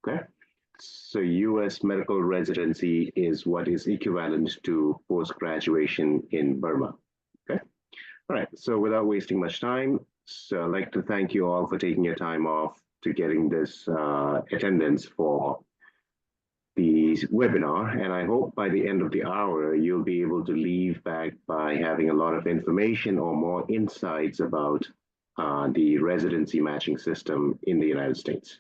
Okay. So US medical residency is what is equivalent to post-graduation in Burma. Okay. All right. So without wasting much time, so I'd like to thank you all for taking your time off to getting this attendance for the webinar. And I hope by the end of the hour, you'll be able to leave back by having a lot of information or more insights about the residency matching system in the United States.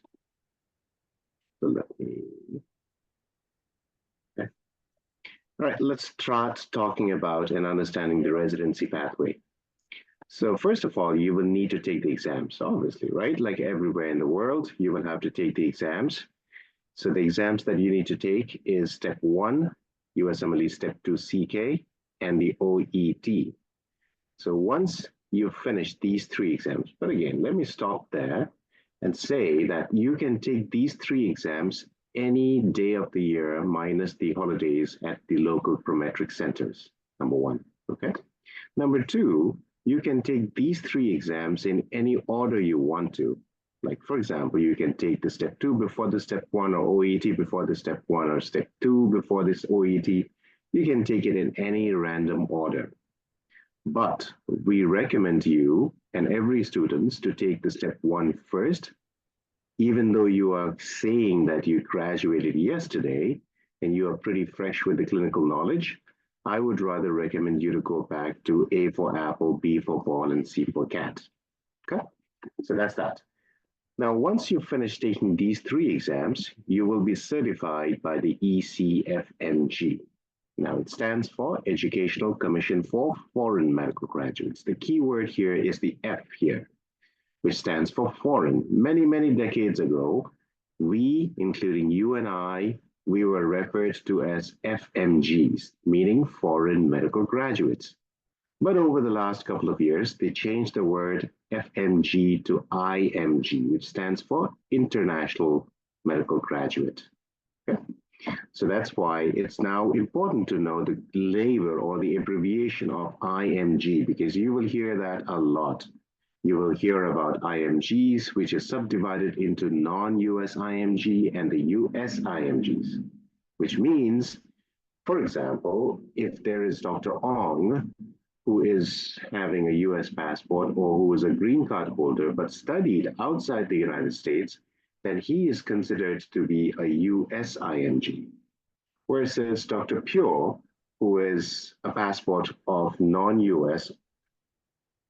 So let me, okay. All right, let's start talking about and understanding the residency pathway. So first of all, you will need to take the exams, obviously, right? Like everywhere in the world, you will have to take the exams. So the exams that you need to take is step 1, USMLE step 2 CK, and the OET. So once you've finished these 3 exams, but again, let me stop there and say that you can take these 3 exams any day of the year minus the holidays at the local prometric centers, number 1, okay? Number 2, you can take these 3 exams in any order you want to. Like, for example, you can take the step 2 before the step 1, or OET before the step 1, or step 2 before this OET. You can take it in any random order. But we recommend you and every student to take the step 1 first, even though you are saying that you graduated yesterday and you are pretty fresh with the clinical knowledge. I would rather recommend you to go back to A for apple, B for ball, and C for cat. Okay, so that's that. Now, once you finish taking these 3 exams, you will be certified by the ECFMG. Now, it stands for Educational Commission for Foreign Medical Graduates. The key word here is the F here, which stands for foreign. Many, many decades ago, we, including you and I, we were referred to as FMGs, meaning foreign medical graduates. But over the last couple of years, they changed the word FMG to IMG, which stands for International Medical Graduate. Okay? So that's why it's now important to know the label or the abbreviation of IMG, because you will hear that a lot. You will hear about IMGs, which is subdivided into non-US IMG and the US IMGs, which means, for example, if there is Dr. Ong, who is having a US passport or who is a green card holder but studied outside the United States, then he is considered to be a US IMG. Whereas Dr. Pure, who is a passport of non-US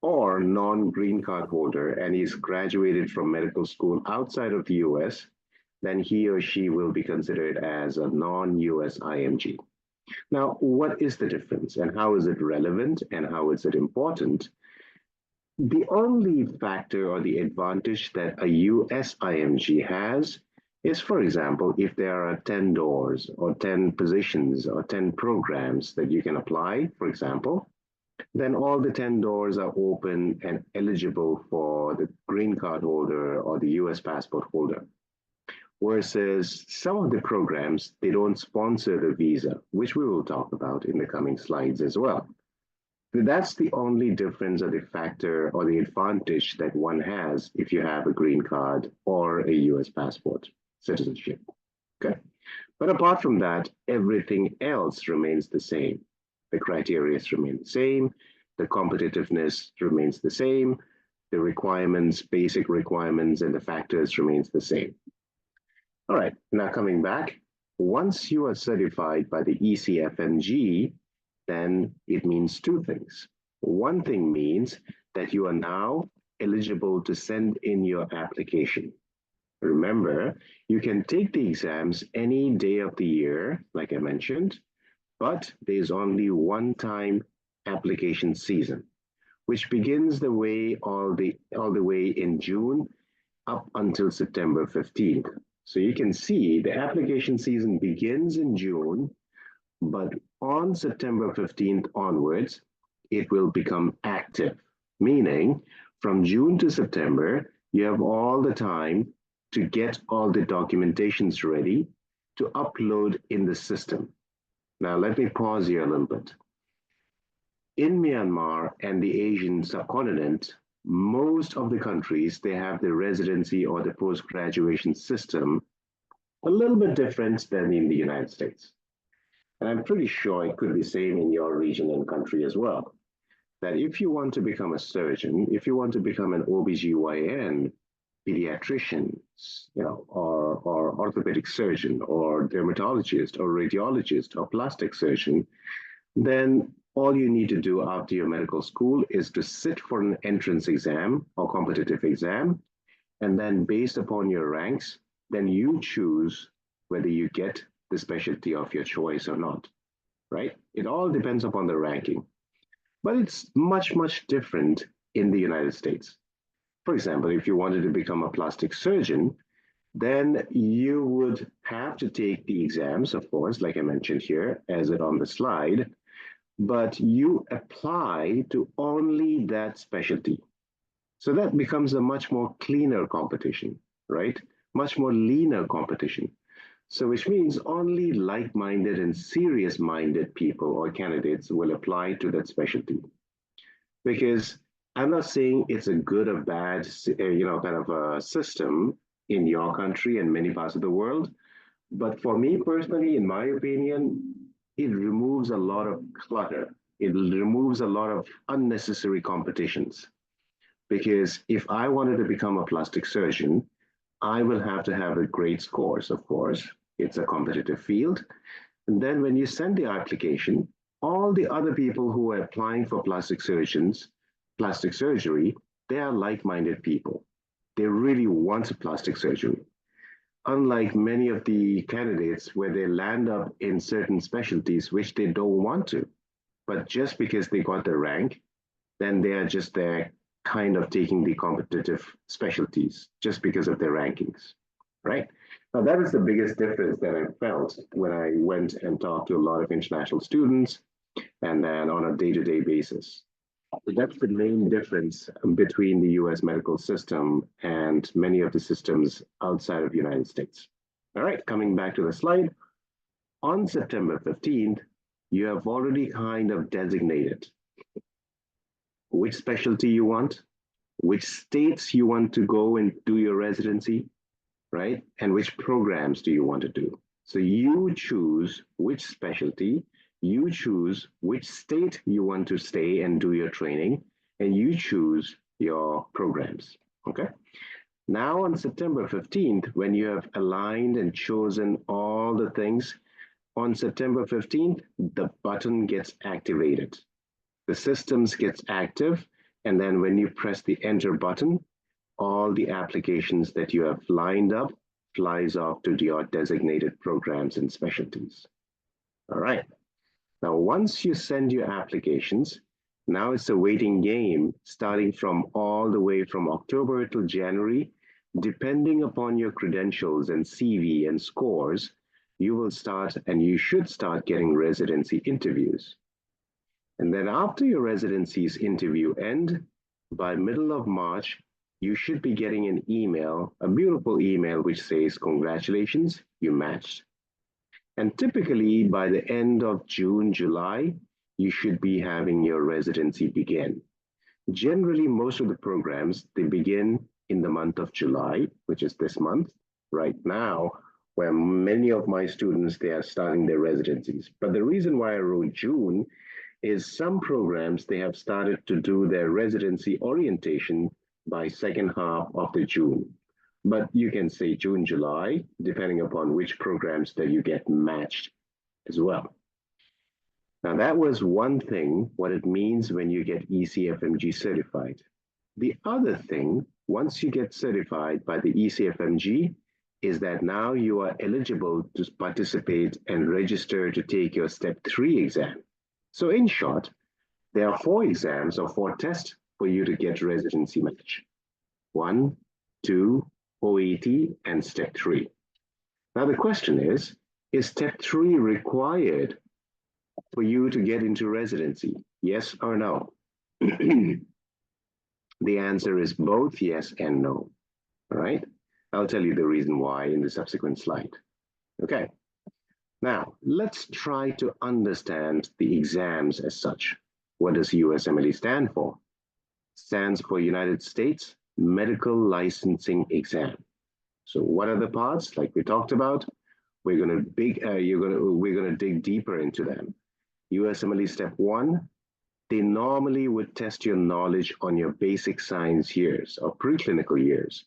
or non-green card holder and he's graduated from medical school outside of the US, then he or she will be considered as a non-US IMG. Now, what is the difference and how is it relevant and how is it important? The only factor or the advantage that a US IMG has is, for example, if there are 10 doors or 10 positions or 10 programs that you can apply, for example, then all the 10 doors are open and eligible for the green card holder or the US passport holder. Versus some of the programs, they don't sponsor the visa, which we will talk about in the coming slides as well. But that's the only difference or the factor or the advantage that one has if you have a green card or a US passport citizenship. Okay. But apart from that, everything else remains the same. The criteria remain the same, the competitiveness remains the same, the requirements, basic requirements, and the factors remains the same. All right, now coming back, once you are certified by the ECFMG, then it means 2 things. One thing means that you are now eligible to send in your application. Remember, you can take the exams any day of the year, like I mentioned, but there's only one time application season, which begins the way all the way in June up until September 15th. So you can see the application season begins in June, but on September 15th onwards, it will become active, meaning from June to September, you have all the time to get all the documentations ready to upload in the system. Now, let me pause here a little bit. In Myanmar and the Asian subcontinent, most of the countries, they have the residency or the post-graduation system a little bit different than in the United States. And I'm pretty sure it could be same in your region and country as well. That if you want to become a surgeon, if you want to become an OBGYN, pediatrician, or orthopedic surgeon, or dermatologist, or radiologist, or plastic surgeon, then all you need to do after your medical school is to sit for an entrance exam or competitive exam, and then based upon your ranks, then you choose whether you get the specialty of your choice or not, right? It all depends upon the ranking. But it's much, much different in the United States. For example, if you wanted to become a plastic surgeon, then you would have to take the exams, of course, like I mentioned here, as it on the slide, but you apply to only that specialty. So that becomes a much more cleaner competition, right? Much more leaner competition. So which means only like-minded and serious-minded people or candidates will apply to that specialty. Because I'm not saying it's a good or bad, kind of a system in your country and many parts of the world. But for me personally, in my opinion, it removes a lot of clutter. It removes a lot of unnecessary competitions. Because if I wanted to become a plastic surgeon, I will have to have a great scores, of course. It's a competitive field. And then when you send the application, all the other people who are applying for plastic surgery, they are like-minded people. They really want plastic surgery. Unlike many of the candidates where they land up in certain specialties which they don't want to, but just because they got the rank, then they are just there kind of taking the competitive specialties just because of their rankings, right? Now that is the biggest difference that I felt when I went and talked to a lot of international students and then on a day-to-day basis. That's the main difference between the US medical system and many of the systems outside of the United States. All right, coming back to the slide. On September 15th, you have already kind of designated which specialty you want, which states you want to go and do your residency, right? And which programs do you want to do? So you choose which specialty, you choose which state you want to stay and do your training, and you choose your programs, okay? Now on September 15th, when you have aligned and chosen all the things, on September 15th, the button gets activated. The systems gets active, and then when you press the enter button, all the applications that you have lined up flies off to your designated programs and specialties. All right. Now, once you send your applications, now it's a waiting game starting from all the way from October till January. Depending upon your credentials and CV and scores, you will start and you should start getting residency interviews. And then after your residency's interview end, by middle of March, you should be getting an email, a beautiful email, which says, congratulations, you matched. And typically by the end of June, July, you should be having your residency begin. Generally, most of the programs, they begin in the month of July, which is this month, right now, where many of my students, they are starting their residencies. But the reason why I wrote June is some programs, they have started to do their residency orientation by second half of the June. But you can say June, July, depending upon which programs that you get matched as well. Now that was one thing, what it means when you get ECFMG certified. The other thing, once you get certified by the ECFMG, is that now you are eligible to participate and register to take your step 3 exam. So in short, there are 4 exams or 4 tests for you to get residency match. 1, 2, OET, and step 3. Now the question is step 3 required for you to get into residency? Yes or no? The answer is both yes and no, all right? I'll tell you the reason why in the subsequent slide. Okay, now let's try to understand the exams as such. What does USMLE stand for? Stands for United States Medical Licensing Exam. So what are the parts? Like we talked about, we're gonna dig deeper into them. USMLE Step 1, they normally would test your knowledge on your basic science years or preclinical years.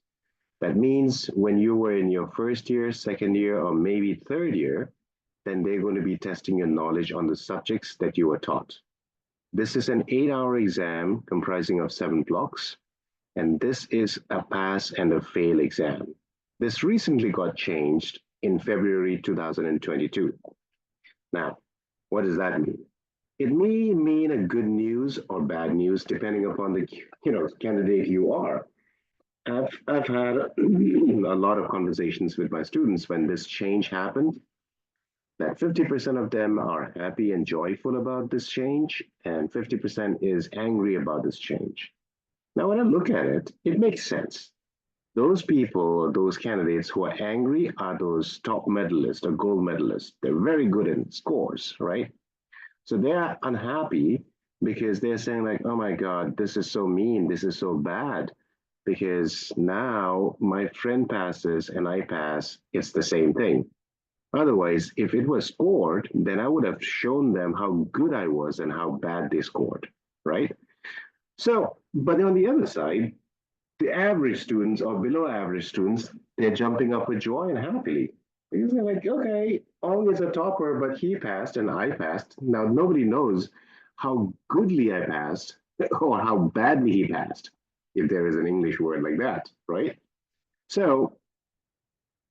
That means when you were in your first year, second year, or maybe third year, then they're going to be testing your knowledge on the subjects that you were taught. This is an 8-hour exam comprising of 7 blocks, and this is a pass and a fail exam. This recently got changed in February 2022. Now, what does that mean? It may mean a good news or bad news depending upon the candidate you are. I've had a lot of conversations with my students when this change happened, that 50% of them are happy and joyful about this change, and 50% is angry about this change. Now, when I look at it, it makes sense. Those people, those candidates who are angry are those top medalists or gold medalists. They're very good in scores, right? So they're unhappy because they're saying like, oh my God, this is so mean, this is so bad, because now my friend passes and I pass, it's the same thing. Otherwise, if it was scored, then I would have shown them how good I was and how bad they scored, right? So, but on the other side, the average students or below average students, they're jumping up with joy and happily. Because they're like, okay, Ong is a topper, but he passed and I passed. Now nobody knows how goodly I passed or how badly he passed, if there is an English word like that, right? So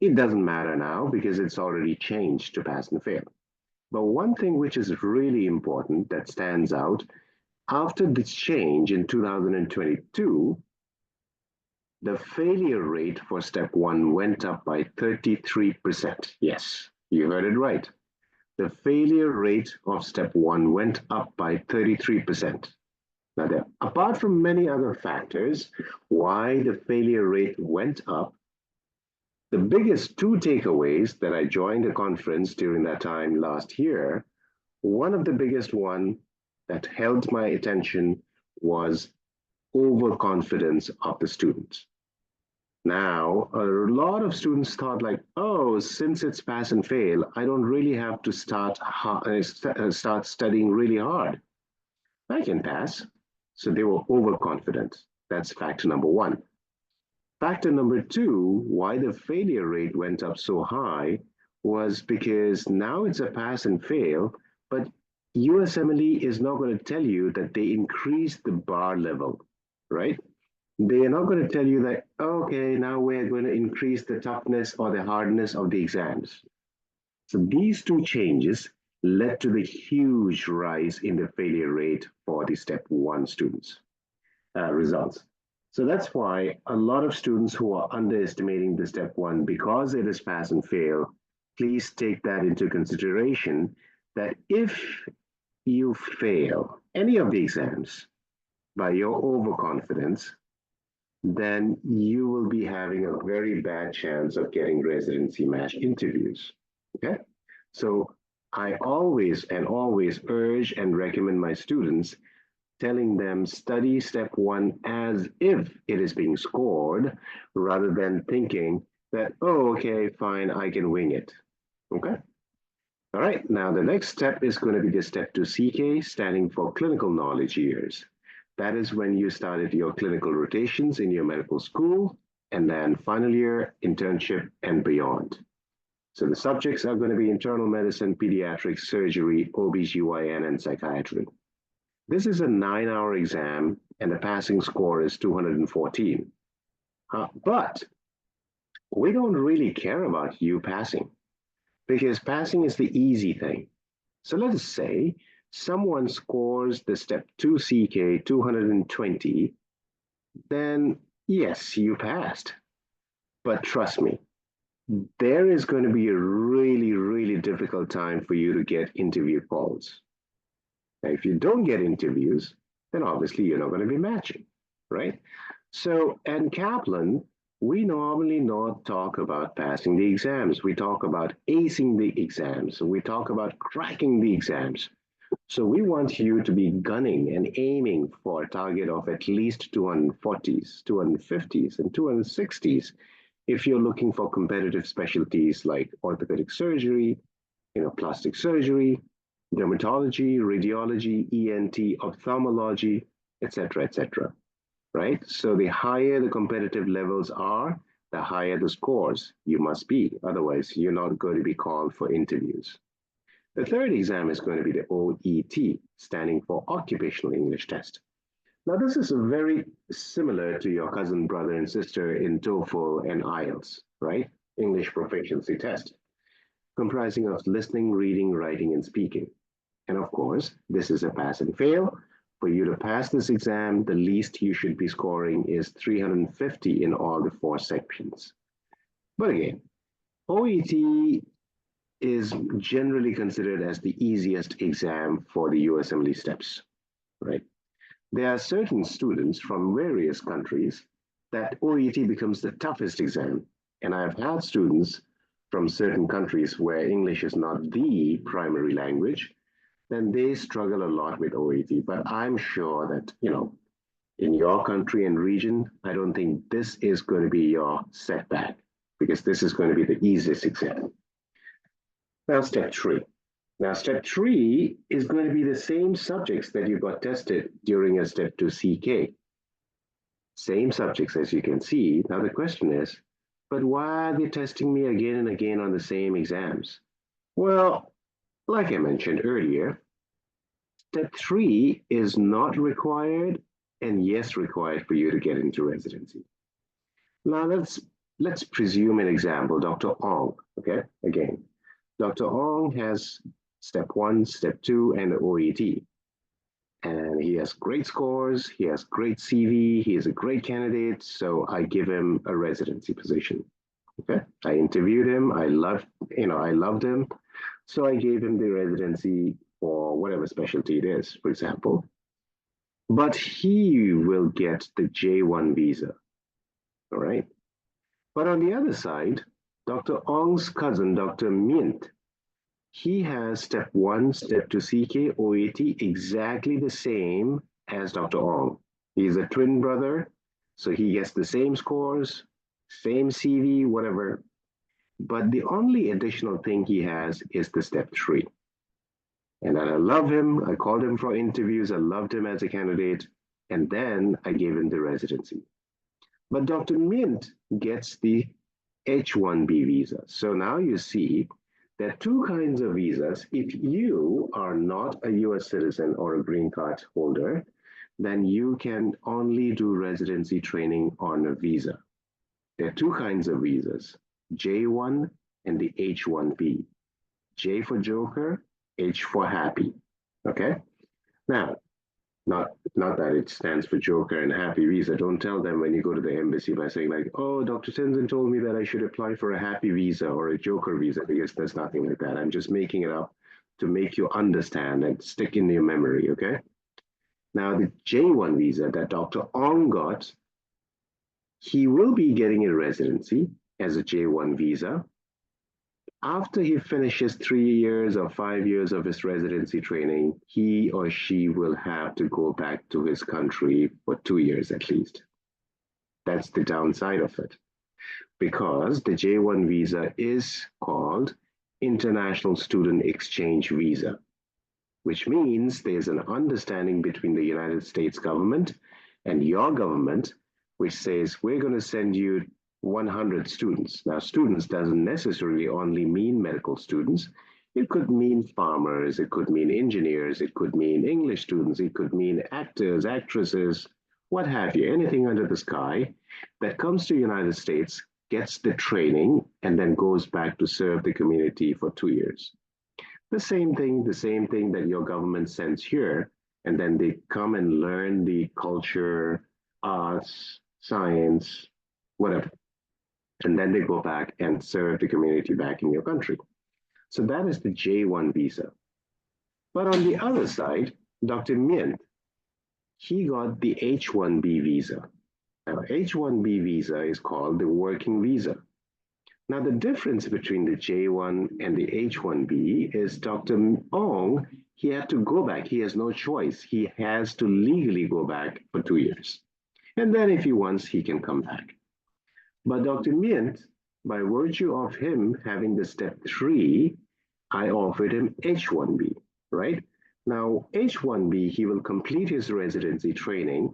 it doesn't matter now because it's already changed to pass and fail. But one thing which is really important that stands out, after this change in 2022, the failure rate for step 1 went up by 33%. Yes, you heard it right. The failure rate of step 1 went up by 33%. Now, apart from many other factors why the failure rate went up, the biggest 2 takeaways that I joined a conference during that time last year, one of the biggest one that held my attention was overconfidence of the students. Now, a lot of students thought like, oh, since it's pass and fail, I don't really have to start studying really hard. I can pass. So they were overconfident. That's factor number 1. Factor number 2, why the failure rate went up so high was because now it's a pass and fail, but USMLE is not going to tell you that they increased the bar level, right? They are not going to tell you that, okay, now we're going to increase the toughness or the hardness of the exams. So these 2 changes led to the huge rise in the failure rate for the step 1 students' results. So that's why a lot of students who are underestimating the step 1 because it is pass and fail, please take that into consideration that if you fail any of the exams by your overconfidence, then you will be having a very bad chance of getting residency match interviews, okay? So I always urge and recommend my students telling them study step 1 as if it is being scored rather than thinking that, oh, okay, fine, I can wing it, okay? All right, now the next step is going to be the step 2 CK, standing for clinical knowledge years. That is when you started your clinical rotations in your medical school, and then final year, internship, and beyond. So the subjects are going to be internal medicine, pediatrics, surgery, OBGYN, and psychiatry. This is a 9-hour exam, and the passing score is 214. But we don't really care about you passing, because passing is the easy thing. So let us say someone scores the step 2 CK 220, then yes, you passed. But trust me, there is going to be a really, really difficult time for you to get interview calls. Now, if you don't get interviews, then obviously you're not going to be matching, right? So at Kaplan, we normally not talk about passing the exams. We talk about acing the exams. We talk about cracking the exams. So we want you to be gunning and aiming for a target of at least 240s, 250s, and 260s If you're looking for competitive specialties like orthopedic surgery, plastic surgery, dermatology, radiology, ENT, ophthalmology, etc., right? So the higher the competitive levels are, the higher the scores you must be. Otherwise, you're not going to be called for interviews. The third exam is going to be the OET, standing for Occupational English Test. Now, this is very similar to your cousin, brother, and sister in TOEFL and IELTS, right? English proficiency test, comprising of listening, reading, writing, and speaking. And of course, this is a pass and fail. For you to pass this exam, the least you should be scoring is 350 in all the 4 sections. But again, OET is generally considered as the easiest exam for the USMLE steps, right? There are certain students from various countries that OET becomes the toughest exam. And I've had students from certain countries where English is not the primary language, then they struggle a lot with OET. But I'm sure that, in your country and region, I don't think this is going to be your setback, because this is going to be the easiest exam. Now, step 3. Now, step 3 is going to be the same subjects that you got tested during a step 2 CK. Same subjects, as you can see. Now, the question is, but why are they testing me again and again on the same exams? Well, like I mentioned earlier, step 3 is not required and yes, required for you to get into residency. Now, let's presume an example, Dr. Ong, okay? Again, Dr. Ong has step 1, step 2, and the OET. And he has great scores, he has great CV, he is a great candidate, so I give him a residency position. Okay, I interviewed him, I loved him, so I gave him the residency for whatever specialty it is, for example. But he will get the J1 visa, all right? But on the other side, Dr. Ong's cousin, Dr. Mint, he has step 1, step 2 CK, OET exactly the same as Dr. Ong. He's a twin brother, so he gets the same scores, same CV, whatever. But the only additional thing he has is the step 3. And I love him. I called him for interviews. I loved him as a candidate. And then I gave him the residency. But Dr. Mint gets the H-1B visa. So now you see there are 2 kinds of visas. If you are not a US citizen or a green card holder, then you can only do residency training on a visa. There are 2 kinds of visas, J1 and the H-1B. J for Joker, H for Happy, okay? Now, not that it stands for Joker and Happy visa. Don't tell them when you go to the embassy by saying like, oh, Dr. Tenzin told me that I should apply for a Happy visa or a Joker visa, because there's nothing like that. I'm just making it up to make you understand and stick in your memory, okay? Now, the J1 visa that Dr. Ong got, he will be getting a residency as a J1 visa. After he finishes 3 years or 5 years of his residency training, he or she will have to go back to his country for 2 years at least. That's the downside of it, because the J1 visa is called International Student Exchange Visa, which means there's an understanding between the United States government and your government, which says we're going to send you 100 students. Now, students doesn't necessarily only mean medical students. It could mean farmers, it could mean engineers, it could mean English students, it could mean actors, actresses, what have you, anything under the sky that comes to the United States, gets the training, and then goes back to serve the community for 2 years. The same thing that your government sends here, and then they come and learn the culture, arts, science, whatever. And then they go back and serve the community back in your country. So that is the J1 visa. But on the other side, Dr. Mint, he got the H-1B visa. Now, H-1B visa is called the working visa. Now, the difference between the J1 and the H-1B is Dr. Ong, he had to go back. He has no choice. He has to legally go back for 2 years. And then if he wants, he can come back. But Dr. Myint, by virtue of him having the step 3, I offered him H1B, right? Now, H1B, he will complete his residency training.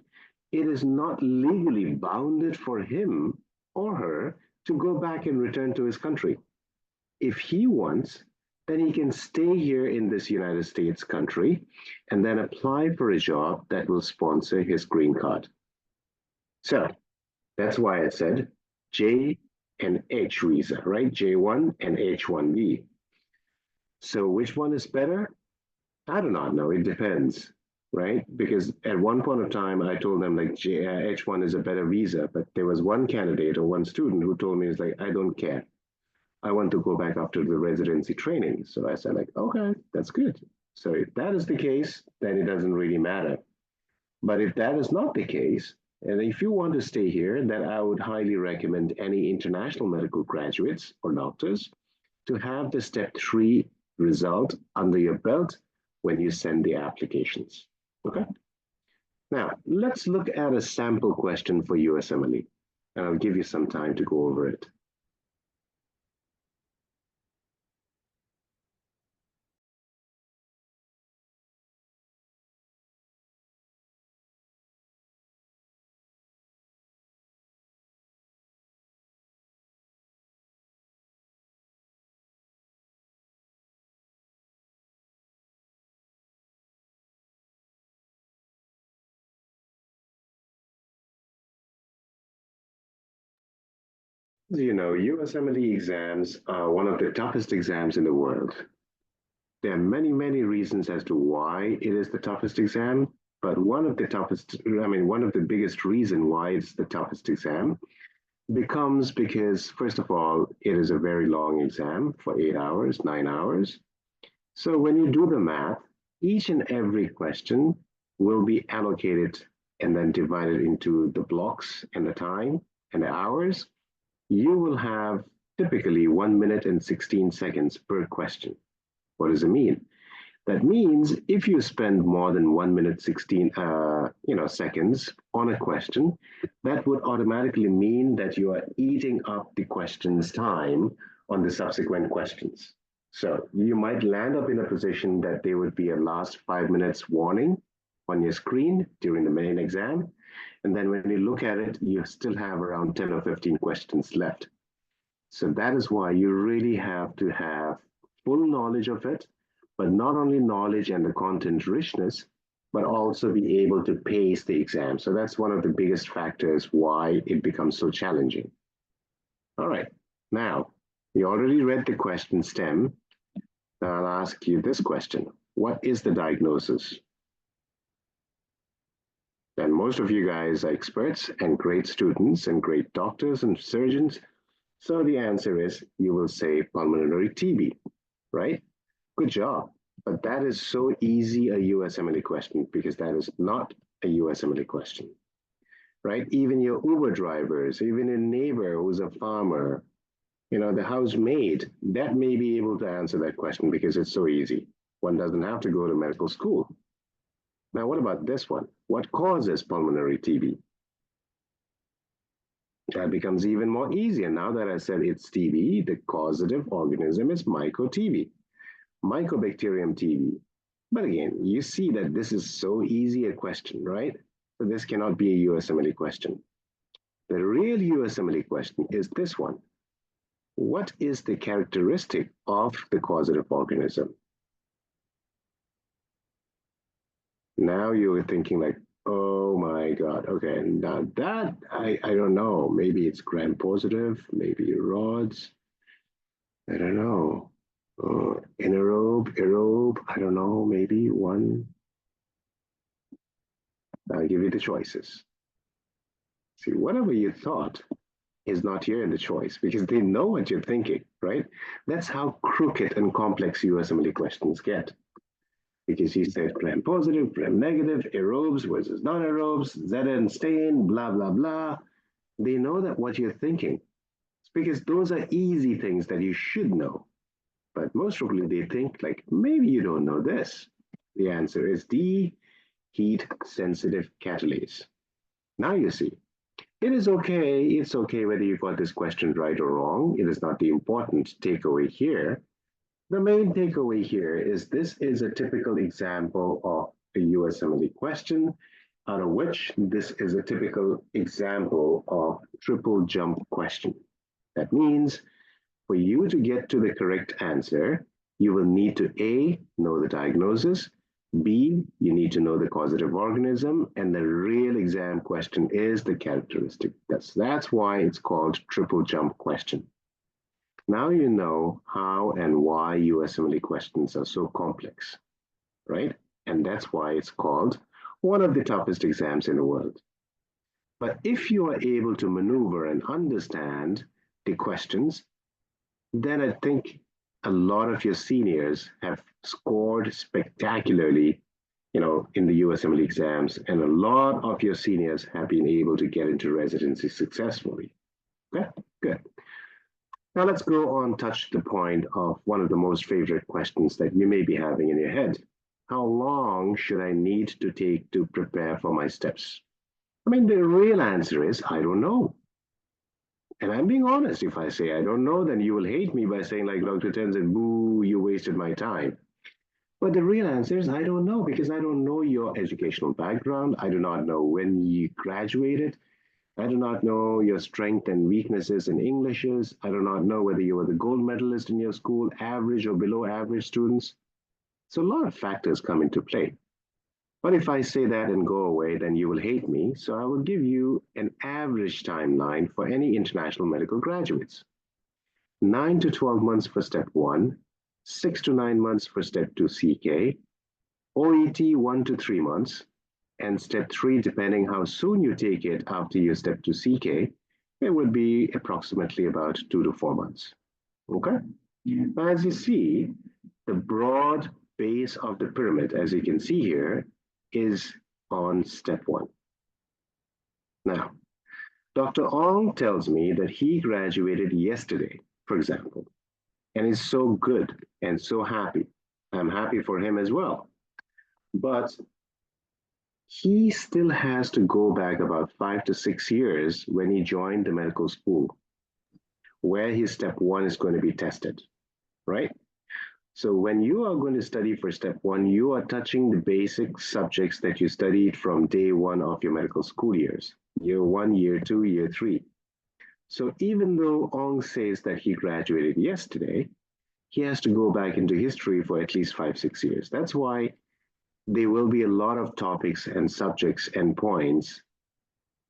It is not legally bounded for him or her to go back and return to his country. If he wants, then he can stay here in this United States country and then apply for a job that will sponsor his green card. So that's why I said J and H visa, right? J1 and H1B. So which one is better? I do not know. It depends, right? Because at one point of time, I told them like H1 is a better visa, but there was one candidate or one student who told me, it's like, I don't care. I want to go back after the residency training. So I said like, okay, that's good. So if that is the case, then it doesn't really matter. But if that is not the case, and if you want to stay here, then I would highly recommend any international medical graduates or doctors to have the step 3 result under your belt when you send the applications, okay? Now, let's look at a sample question for USMLE, and I'll give you some time to go over it. You know, USMLE exams are one of the toughest exams in the world. There are many, many reasons as to why it is the toughest exam, but one of the biggest reason why it's the toughest exam becomes because, first of all, it is a very long exam for 8 hours, 9 hours. So when you do the math, each and every question will be allocated and then divided into the blocks and the time and the hours. You will have typically 1 minute and 16 seconds per question. What does it mean? That means if you spend more than 1 minute 16 seconds on a question, that would automatically mean that you are eating up the question's time on the subsequent questions. So you might land up in a position that there would be a last 5 minutes warning on your screen during the main exam. And then when you look at it, you still have around 10 or 15 questions left. So that is why you really have to have full knowledge of it, but not only knowledge and the content richness, but also be able to pace the exam. So that's one of the biggest factors why it becomes so challenging. All right, now you already read the question stem. Now I'll ask you this question. What is the diagnosis? And most of you guys are experts and great students and great doctors and surgeons. So the answer is, you will say pulmonary TB, right? Good job. But that is so easy a USMLE question because that is not a USMLE question, right? Even your Uber drivers, even a neighbor who's a farmer, you know, the housemaid, that may be able to answer that question because it's so easy. One doesn't have to go to medical school. Now, what about this one? What causes pulmonary TB? That becomes even more easier. Now that I said it's TB, the causative organism is myco-TB, Mycobacterium TB. But again, you see that this is so easy a question, right? So this cannot be a USMLE question. The real USMLE question is this one. What is the characteristic of the causative organism? Now you're thinking like, oh my God, okay, now that, I don't know, maybe it's gram-positive, maybe rods, I don't know, anaerobe, aerobe, I don't know, maybe one. I'll give you the choices. See, whatever you thought is not here in the choice because they know what you're thinking, right? That's how crooked and complex USMLE questions get. Because he said gram-positive, gram-negative, aerobes versus non-aerobes, Zeta and stain, blah, blah, blah. They know that what you're thinking. It's because those are easy things that you should know. But most probably they think like, maybe you don't know this. The answer is D, heat-sensitive catalase. Now you see, It is okay. It's okay whether you got this question right or wrong. It is not the important takeaway here. The main takeaway here is this is a typical example of a USMLE question, out of which this is a typical example of triple jump question. That means for you to get to the correct answer, you will need to A, know the diagnosis, B, you need to know the causative organism, and the real exam question is the characteristic. That's why it's called triple jump question. Now you know how and why USMLE questions are so complex, right? And that's why it's called one of the toughest exams in the world. But if you are able to maneuver and understand the questions, then I think a lot of your seniors have scored spectacularly, in the USMLE exams, and a lot of your seniors have been able to get into residency successfully. Okay, good. Now let's go on touch the point of one of the most favorite questions that you may be having in your head. How long should I need to take to prepare for my steps? I mean, the real answer is, I don't know. And I'm being honest. If I say I don't know, then you will hate me by saying, like Dr. Tenzin, boo, you wasted my time. But the real answer is I don't know, because I don't know your educational background. I do not know when you graduated. I do not know your strengths and weaknesses in Englishes. I do not know whether you were the gold medalist in your school, average or below average students. So a lot of factors come into play. But if I say that and go away, then you will hate me. So I will give you an average timeline for any international medical graduates. 9 to 12 months for step 1, 6 to 9 months for step 2 CK, OET 1 to 3 months, and step 3, depending how soon you take it after your step 2 CK, it would be approximately about 2 to 4 months. Okay? Now, as you see, the broad base of the pyramid, as you can see here, is on step 1. Now, Dr. Ong tells me that he graduated yesterday, for example, and is so good and so happy. I'm happy for him as well. But he still has to go back about 5 to 6 years when he joined the medical school, where his step 1 is going to be tested, right? So when you are going to study for step 1, you are touching the basic subjects that you studied from day 1 of your medical school years, year 1, year 2, year 3. So even though Ong says that he graduated yesterday, he has to go back into history for at least 5, 6 years. That's why there will be a lot of topics and subjects and points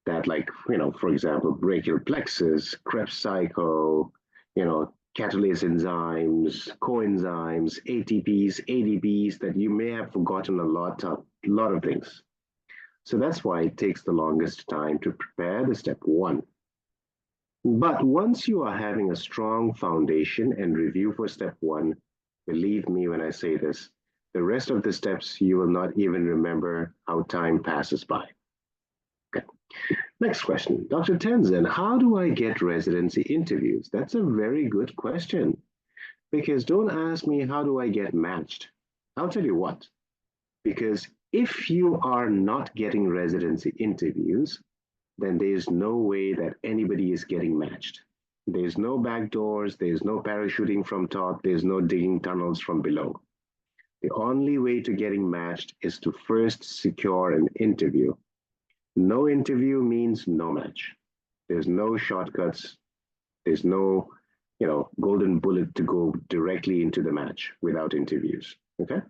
that, like, for example, brachial plexus, Krebs cycle, catalase enzymes, coenzymes, ATPs, ADPs, that you may have forgotten a lot of things. So that's why it takes the longest time to prepare the step 1. But once you are having a strong foundation and review for step 1, believe me when I say this, the rest of the steps you will not even remember how time passes by. Okay. Next question. Dr. Tenzin, how do I get residency interviews? That's a very good question. Because don't ask me how do I get matched. I'll tell you what. Because if you are not getting residency interviews, then there's no way that anybody is getting matched. There's no back doors, there's no parachuting from top, there's no digging tunnels from below. The only way to getting matched is to first secure an interview. No interview means no match. There's no shortcuts. There's no, golden bullet to go directly into the match without interviews, okay?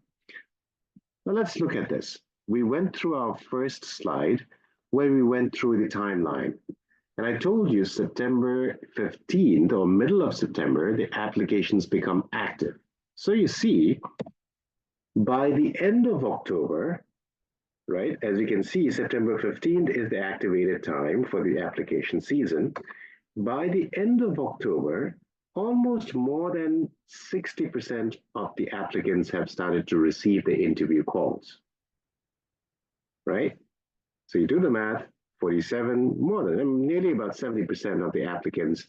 Now let's look at this. We went through our first slide where we went through the timeline. And I told you September 15th or middle of September, the applications become active. So you see, by the end of October, right, as you can see, September 15th is the activated time for the application season. By the end of October, almost more than 60% of the applicants have started to receive the interview calls, right? So you do the math, 47, more than, nearly about 70% of the applicants,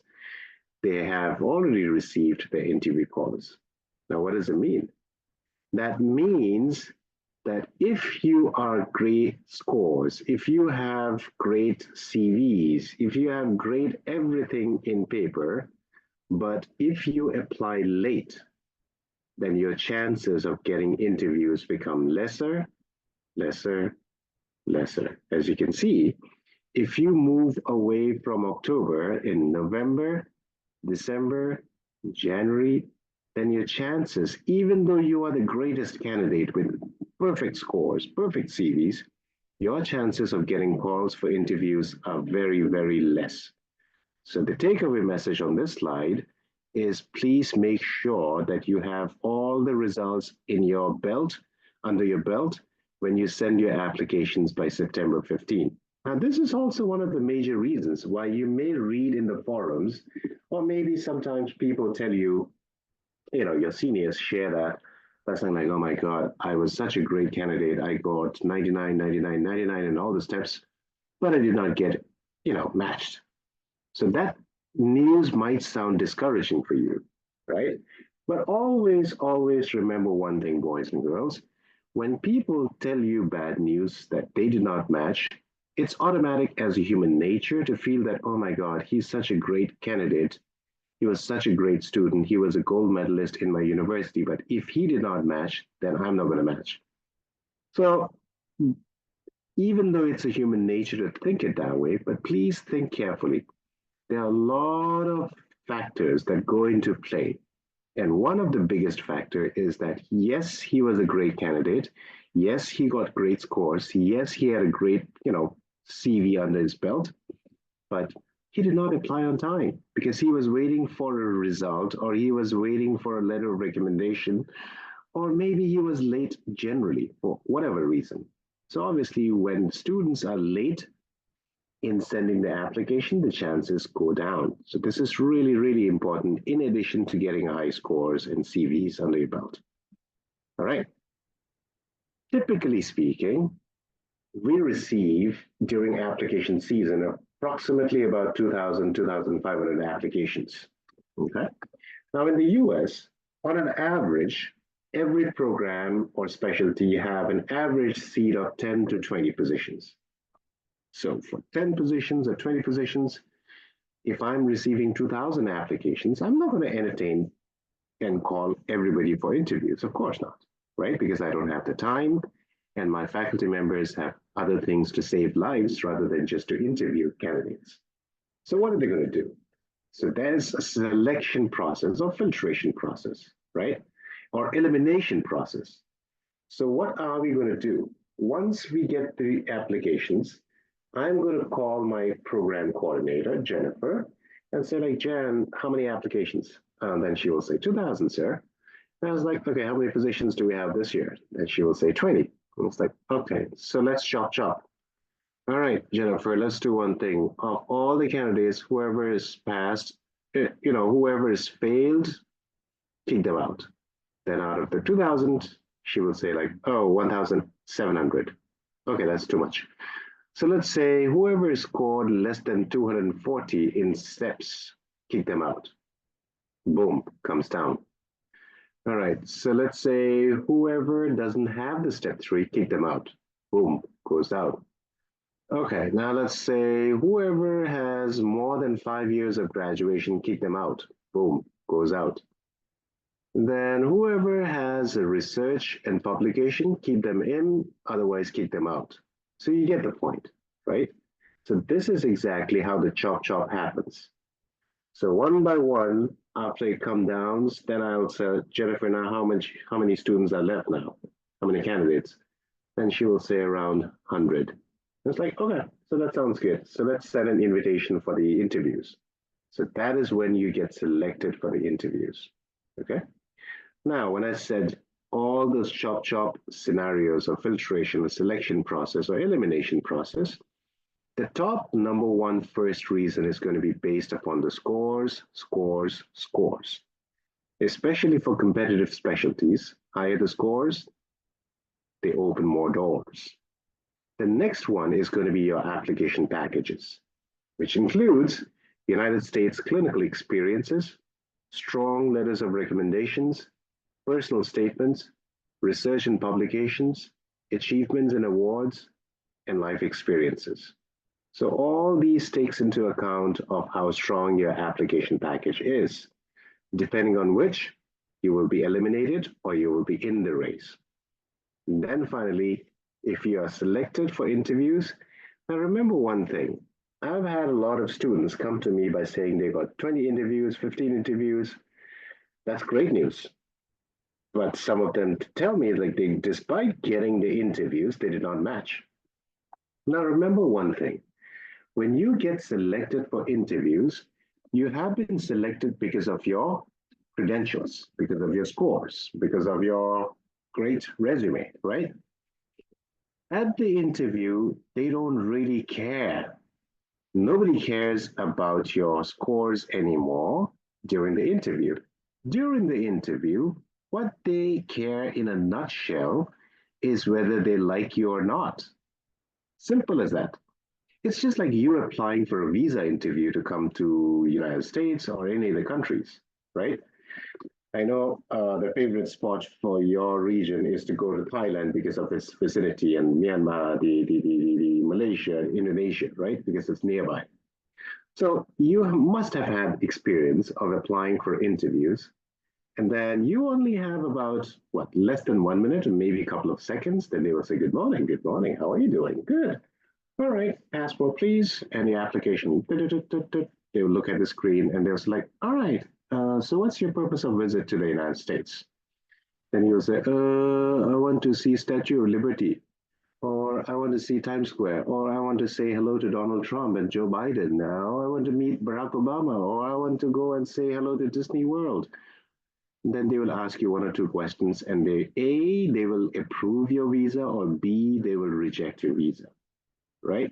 they have already received the interview calls. Now, what does it mean? That means that if you are great scores, if you have great CVs, if you have great everything in paper, but if you apply late, then your chances of getting interviews become lesser, lesser, lesser. As you can see, if you move away from October in November, December, January, then your chances, even though you are the greatest candidate with perfect scores, perfect CVs, your chances of getting calls for interviews are very, very less. So the takeaway message on this slide is please make sure that you have all the results in your belt, under your belt, when you send your applications by September 15. Now, this is also one of the major reasons why you may read in the forums, or maybe sometimes people tell you, your seniors share that. That's like, oh my God, I was such a great candidate. I got 99, 99, 99 in all the steps, but I did not get, matched. So that news might sound discouraging for you, right? But always, always remember one thing, boys and girls. When people tell you bad news that they did not match, it's automatic as a human nature to feel that, oh my God, he's such a great candidate. He was such a great student. He was a gold medalist in my university. But if he did not match, then I'm not going to match. So even though it's a human nature to think it that way, but please think carefully. There are a lot of factors that go into play. And one of the biggest factor is that, yes, he was a great candidate. Yes, he got great scores. Yes, he had a great, CV under his belt. But he did not apply on time because he was waiting for a result, or he was waiting for a letter of recommendation, or maybe he was late generally for whatever reason. So obviously when students are late in sending the application, the chances go down. So this is really, really important in addition to getting high scores and CVs under your belt. All right. Typically speaking, we receive during application season approximately about 2,000, 2,500 applications. Okay. Now in the US, on an average, every program or specialty have an average seat of 10 to 20 positions. So for 10 positions or 20 positions, if I'm receiving 2,000 applications, I'm not going to entertain and call everybody for interviews. Of course not, right? Because I don't have the time, and my faculty members have other things to save lives rather than just to interview candidates. So what are they going to do? So there's a selection process or filtration process, right? Or elimination process. So what are we going to do? Once we get the applications, I'm going to call my program coordinator, Jennifer, and say like, Jen, how many applications? And then she will say, 2,000, sir. And I was like, okay, how many positions do we have this year? And she will say 20. And it's like, okay, so let's chop. All right, Jennifer, let's do one thing. Of all the candidates, whoever is passed, whoever is failed, kick them out. Then out of the 2,000, she will say like, oh, 1,700. Okay, that's too much. So let's say whoever scored less than 240 in steps, kick them out. Boom, comes down. All right, so let's say whoever doesn't have the step 3, kick them out. Boom, goes out. Okay, now let's say whoever has more than 5 years of graduation, kick them out. Boom, goes out. Then whoever has a research and publication, keep them in, otherwise kick them out. So you get the point, right? So this is exactly how the chop happens. So one by one, after it comes down, then I'll say, Jennifer, now how many students are left now? How many candidates? Then she will say around 100. It's like, okay, so that sounds good. So let's send an invitation for the interviews. So that is when you get selected for the interviews, okay? Now, when I said all those chop scenarios of filtration or selection process or elimination process, the top number one first reason is going to be based upon the scores. Especially for competitive specialties, higher the scores, they open more doors. The next one is going to be your application packages, which includes United States clinical experiences, strong letters of recommendations, personal statements, research and publications, achievements and awards, and life experiences. So all these takes into account of how strong your application package is, depending on which you will be eliminated or you will be in the race. And then finally, if you are selected for interviews, now remember one thing. I've had a lot of students come to me by saying they got 20 interviews, 15 interviews. That's great news. But some of them tell me like despite getting the interviews, they did not match. Now remember one thing. When you get selected for interviews, you have been selected because of your credentials, because of your scores, because of your great resume, right? At the interview, they don't really care. Nobody cares about your scores anymore during the interview. During the interview, what they care in a nutshell is whether they like you or not. Simple as that. It's just like you applying for a visa interview to come to United States or any of the countries, right? I know the favorite spot for your region is to go to Thailand because of its vicinity, and Myanmar, the Malaysia, Indonesia, right? Because it's nearby. So you must have had experience of applying for interviews, and then you only have about, what, less than 1 minute, or maybe a couple of seconds. Then they will say, good morning, how are you doing? Good. All right, passport, please, and the application. They will look at the screen and they'll select, all right, so what's your purpose of visit to the United States? Then you'll say, I want to see Statue of Liberty, or I want to see Times Square, or I want to say hello to Donald Trump and Joe Biden. Now I want to meet Barack Obama, or I want to go and say hello to Disney World. And then they will ask you 1 or 2 questions, and they will approve your visa, or B, they will reject your visa, right?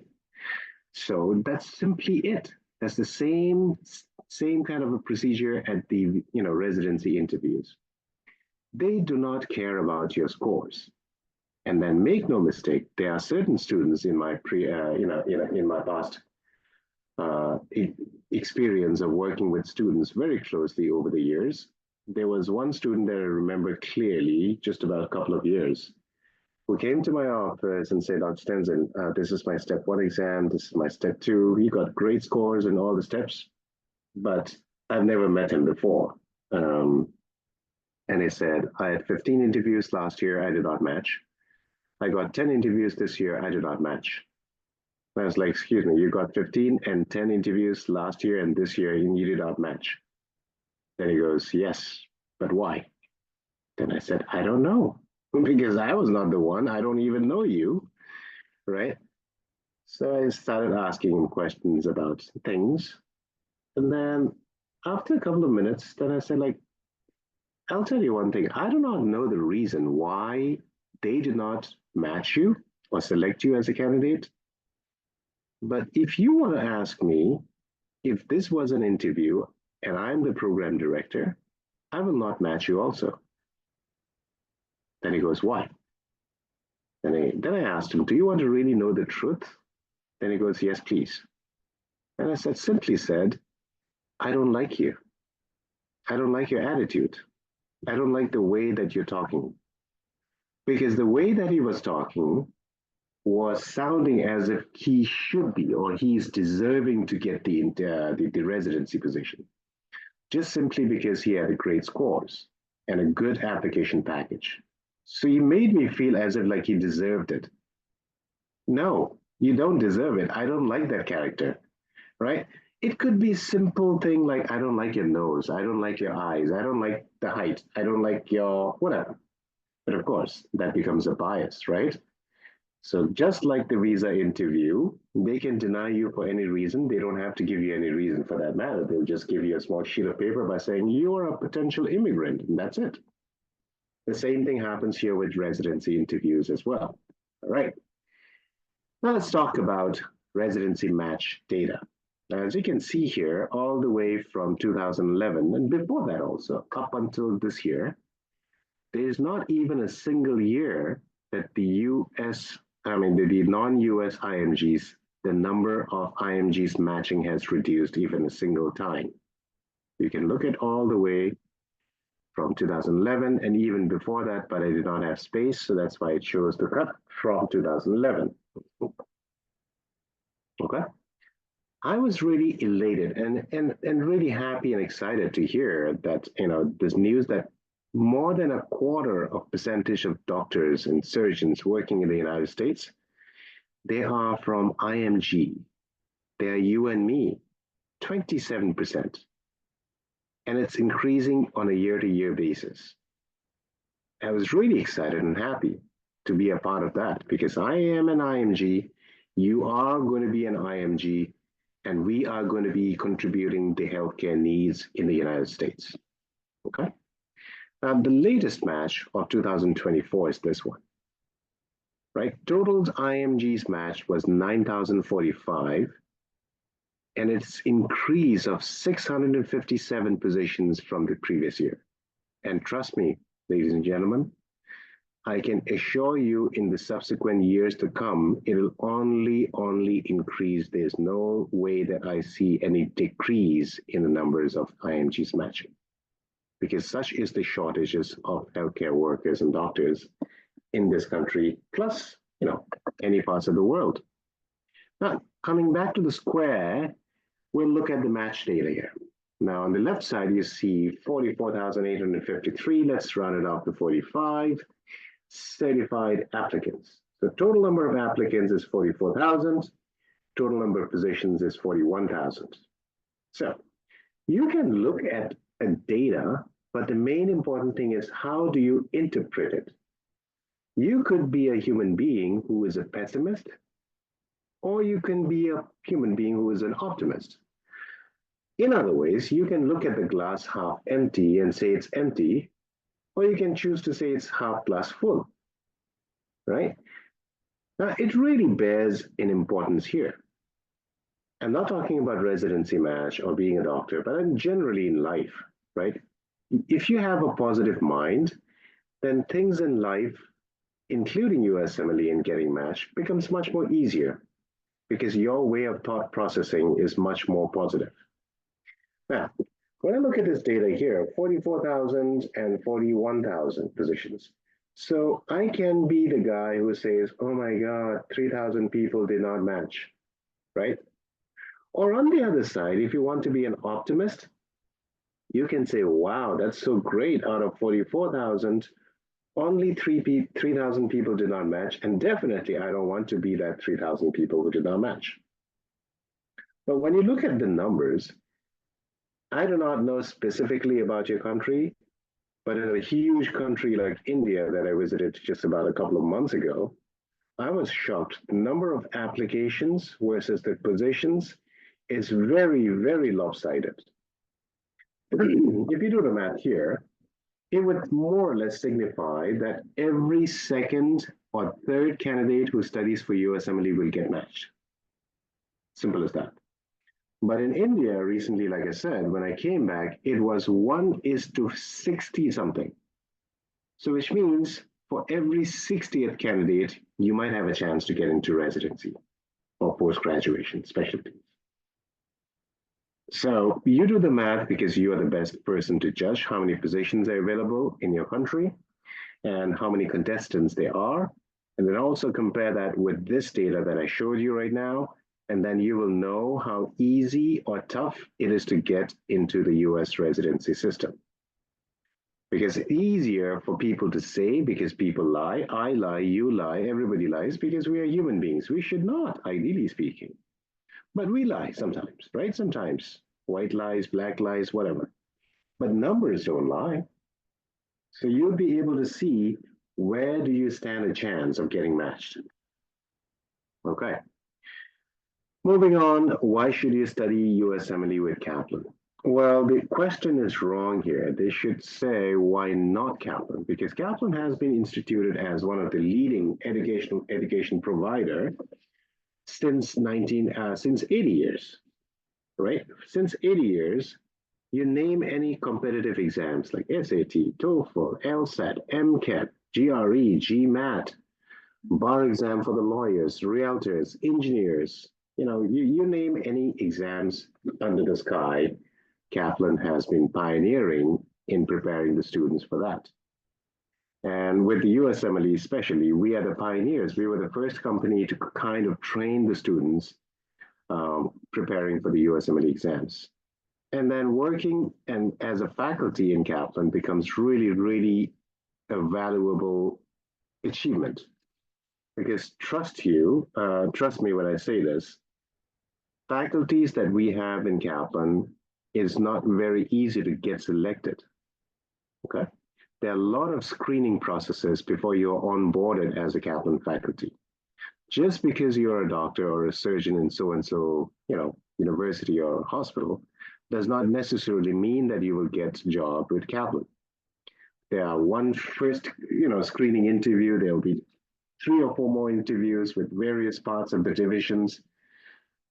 So that's simply it. That's the same kind of a procedure at the residency interviews. They do not care about your scores. And then make no mistake, there are certain students in my in my past experience of working with students very closely over the years. There was one student that I remember clearly, just about a couple of years, who came to my office and said, Dr. Stenson, this is my step 1 exam, this is my step 2. He got great scores in all the steps, but I've never met him before. And he said, I had 15 interviews last year, I did not match. I got 10 interviews this year, I did not match. I was like, excuse me, you got 15 and 10 interviews last year and this year and you did not match. Then he goes, yes, but why? Then I said, I don't know, because I was not the one. I don't even know you, right? So I started asking him questions about things. And then after a couple of minutes, then I said, like, I'll tell you one thing. I do not know the reason why they did not match you or select you as a candidate. But if you want to ask me, if this was an interview and I'm the program director, I will not match you also. Then he goes, why? Then I asked him, do you want to really know the truth? Then he goes, yes, please. And I simply said, I don't like you. I don't like your attitude. I don't like the way that you're talking. Because the way that he was talking was sounding as if he should be, or he's deserving to get the residency position, just simply because he had great scores and a good application package. So he made me feel as if like he deserved it. No, you don't deserve it. I don't like that character, right? It could be a simple thing like, I don't like your nose. I don't like your eyes. I don't like the height. I don't like your whatever. But of course, that becomes a bias, right? So just like the visa interview, they can deny you for any reason. They don't have to give you any reason for that matter. They'll just give you a small sheet of paper by saying you are a potential immigrant, and that's it. The same thing happens here with residency interviews as well. All right. Now let's talk about residency match data. Now, as you can see here, all the way from 2011, and before that also, up until this year, there is not even a single year that the non-US IMGs, the number of IMGs matching has reduced even a single time. You can look at all the way from 2011, and even before that, but I did not have space, so that's why it shows the cut from 2011. Okay. I was really elated and really happy and excited to hear that, this news that more than a quarter of percentage of doctors and surgeons working in the United States, they are from IMG. They are you and me, 27%. And it's increasing on a year-to-year basis. I was really excited and happy to be a part of that because I am an IMG, you are going to be an IMG, and we are going to be contributing the healthcare needs in the United States. Okay. Now, the latest match of 2024 is this one, right? Total IMG's match was 9,045, and it's increase of 657 positions from the previous year. And trust me, ladies and gentlemen, I can assure you in the subsequent years to come, it'll only increase. There's no way that I see any decrease in the numbers of IMGs matching, because such is the shortages of healthcare workers and doctors in this country, plus, any parts of the world. Now, coming back to the square, we'll look at the match data here. Now, on the left side, you see 44,853. Let's round it off to 45. Certified applicants. The total number of applicants is 44,000. Total number of positions is 41,000. So you can look at data, but the main important thing is how do you interpret it? You could be a human being who is a pessimist, or you can be a human being who is an optimist. In other ways, you can look at the glass half empty and say it's empty, or you can choose to say it's half glass full, right? Now, it really bears an importance here. I'm not talking about residency match or being a doctor, but generally in life, right? If you have a positive mind, then things in life, including USMLE and getting matched, becomes much more easier because your way of thought processing is much more positive. Now, when I look at this data here, 44,000 and 41,000 positions. So I can be the guy who says, oh my God, 3,000 people did not match, right? Or on the other side, if you want to be an optimist, you can say, wow, that's so great. Out of 44,000, only 3,000 people did not match. And definitely, I don't want to be that 3,000 people who did not match. But when you look at the numbers, I do not know specifically about your country, but in a huge country like India that I visited just about a couple of months ago, I was shocked. The number of applications versus the positions is very, very lopsided. If you do the math here, it would more or less signify that every second or third candidate who studies for USMLE will get matched. Simple as that. But in India recently, like I said, when I came back, it was 1:60 something. So which means for every 60th candidate, you might have a chance to get into residency or post-graduation specialties. So you do the math because you are the best person to judge how many positions are available in your country and how many contestants there are. And then also compare that with this data that I showed you right now. And then you will know how easy or tough it is to get into the US residency system. Because it's easier for people to say, because people lie, I lie, you lie, everybody lies, because we are human beings. We should not, ideally speaking. But we lie sometimes, right? Sometimes white lies, black lies, whatever. But numbers don't lie. So you'll be able to see where do you stand a chance of getting matched. Okay. Moving on, why should you study USMLE with Kaplan? Well, the question is wrong here. They should say, why not Kaplan? Because Kaplan has been instituted as one of the leading education provider since 80 years, right? Since 80 years, you name any competitive exams like SAT, TOEFL, LSAT, MCAT, GRE, GMAT, bar exam for the lawyers, realtors, engineers, you name any exams under the sky, Kaplan has been pioneering in preparing the students for that. And with the USMLE especially, we are the pioneers. We were the first company to kind of train the students preparing for the USMLE exams. And then working and as a faculty in Kaplan becomes really, really a valuable achievement. Because trust me when I say this, faculties that we have in Kaplan is not very easy to get selected, okay? There are a lot of screening processes before you're onboarded as a Kaplan faculty. Just because you're a doctor or a surgeon in so-and-so, university or hospital does not necessarily mean that you will get a job with Kaplan. There are one first, screening interview. There will be 3 or 4 more interviews with various parts of the divisions.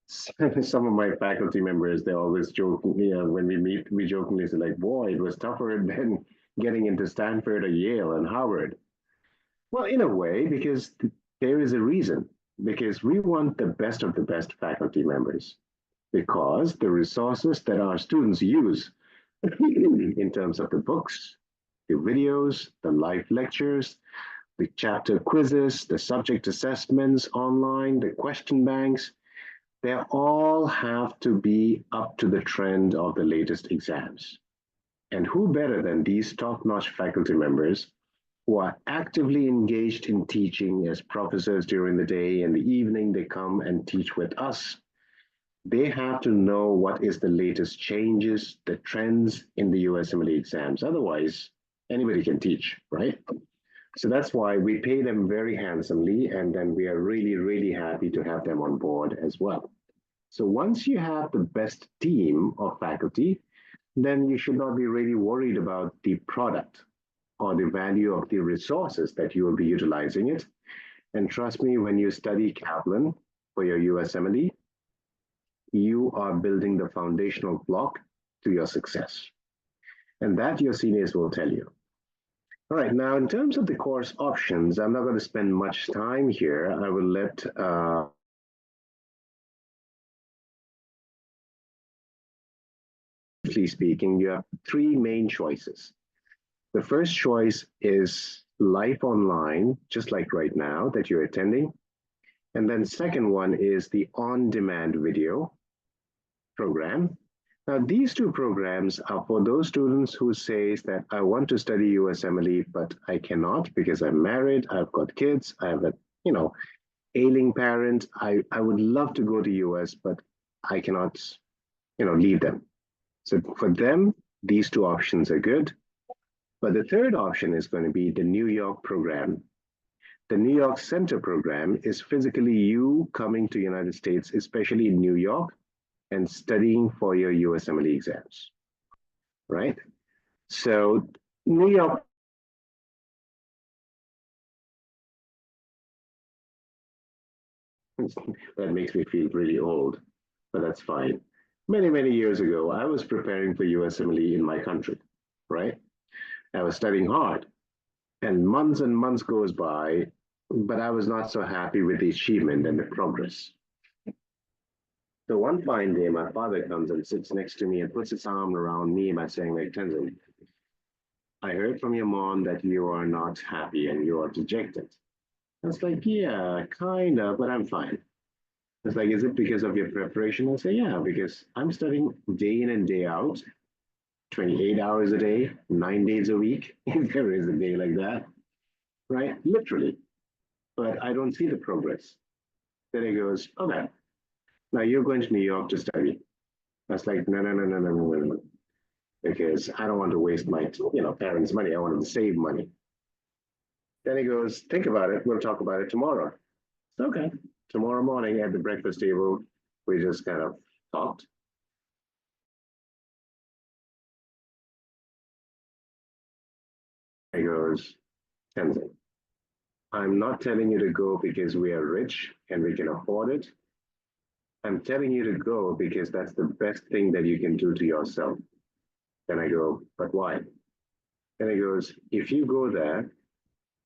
Some of my faculty members, they always joke, when we meet, we jokingly say like, boy, it was tougher than getting into Stanford or Yale and Harvard. Well, in a way, because there is a reason, because we want the best of the best faculty members, because the resources that our students use in terms of the books, the videos, the live lectures, the chapter quizzes, the subject assessments online, the question banks, they all have to be up to the trend of the latest exams. And who better than these top-notch faculty members who are actively engaged in teaching as professors during the day, and the evening they come and teach with us. They have to know what is the latest changes, the trends in the USMLE exams. Otherwise, anybody can teach, right? So that's why we pay them very handsomely, and then we are really, really happy to have them on board as well. So once you have the best team of faculty, then you should not be really worried about the product or the value of the resources that you will be utilizing it. And trust me, when you study Kaplan for your USMLE, you are building the foundational block to your success. And that your seniors will tell you. All right, now in terms of the course options, I'm not going to spend much time here. I will let speaking, you have 3 main choices. The first choice is live online, just like right now that you're attending. And then second one is the on-demand video program. Now, these 2 programs are for those students who says that I want to study USMLE, but I cannot because I'm married, I've got kids, I have a, ailing parent. I would love to go to US, but I cannot, leave them. So for them, these 2 options are good. But the third option is going to be the New York program. The New York Center program is physically you coming to the United States, especially in New York, and studying for your USMLE exams, right? So New York. That makes me feel really old, but that's fine. Many, many years ago, I was preparing for USMLE in my country, right? I was studying hard, and months goes by, but I was not so happy with the achievement and the progress. So one fine day, my father comes and sits next to me and puts his arm around me by saying, like, Tenzin, I heard from your mom that you are not happy and you are dejected. I was like, yeah, kind of, but I'm fine. It's like, is it because of your preparation? I say, yeah, because I'm studying day in and day out, 28 hours a day, 9 days a week, if there is a day like that, right? Literally. But I don't see the progress. Then he goes, okay, now you're going to New York to study. I was like, no, because I don't want to waste my, parents' money. I want to save money. Then he goes, think about it. We'll talk about it tomorrow. Okay. Tomorrow morning at the breakfast table, we just kind of talked. He goes, Tenzin, I'm not telling you to go because we are rich and we can afford it. I'm telling you to go because that's the best thing that you can do to yourself. Then I go, but why? Then he goes, if you go there,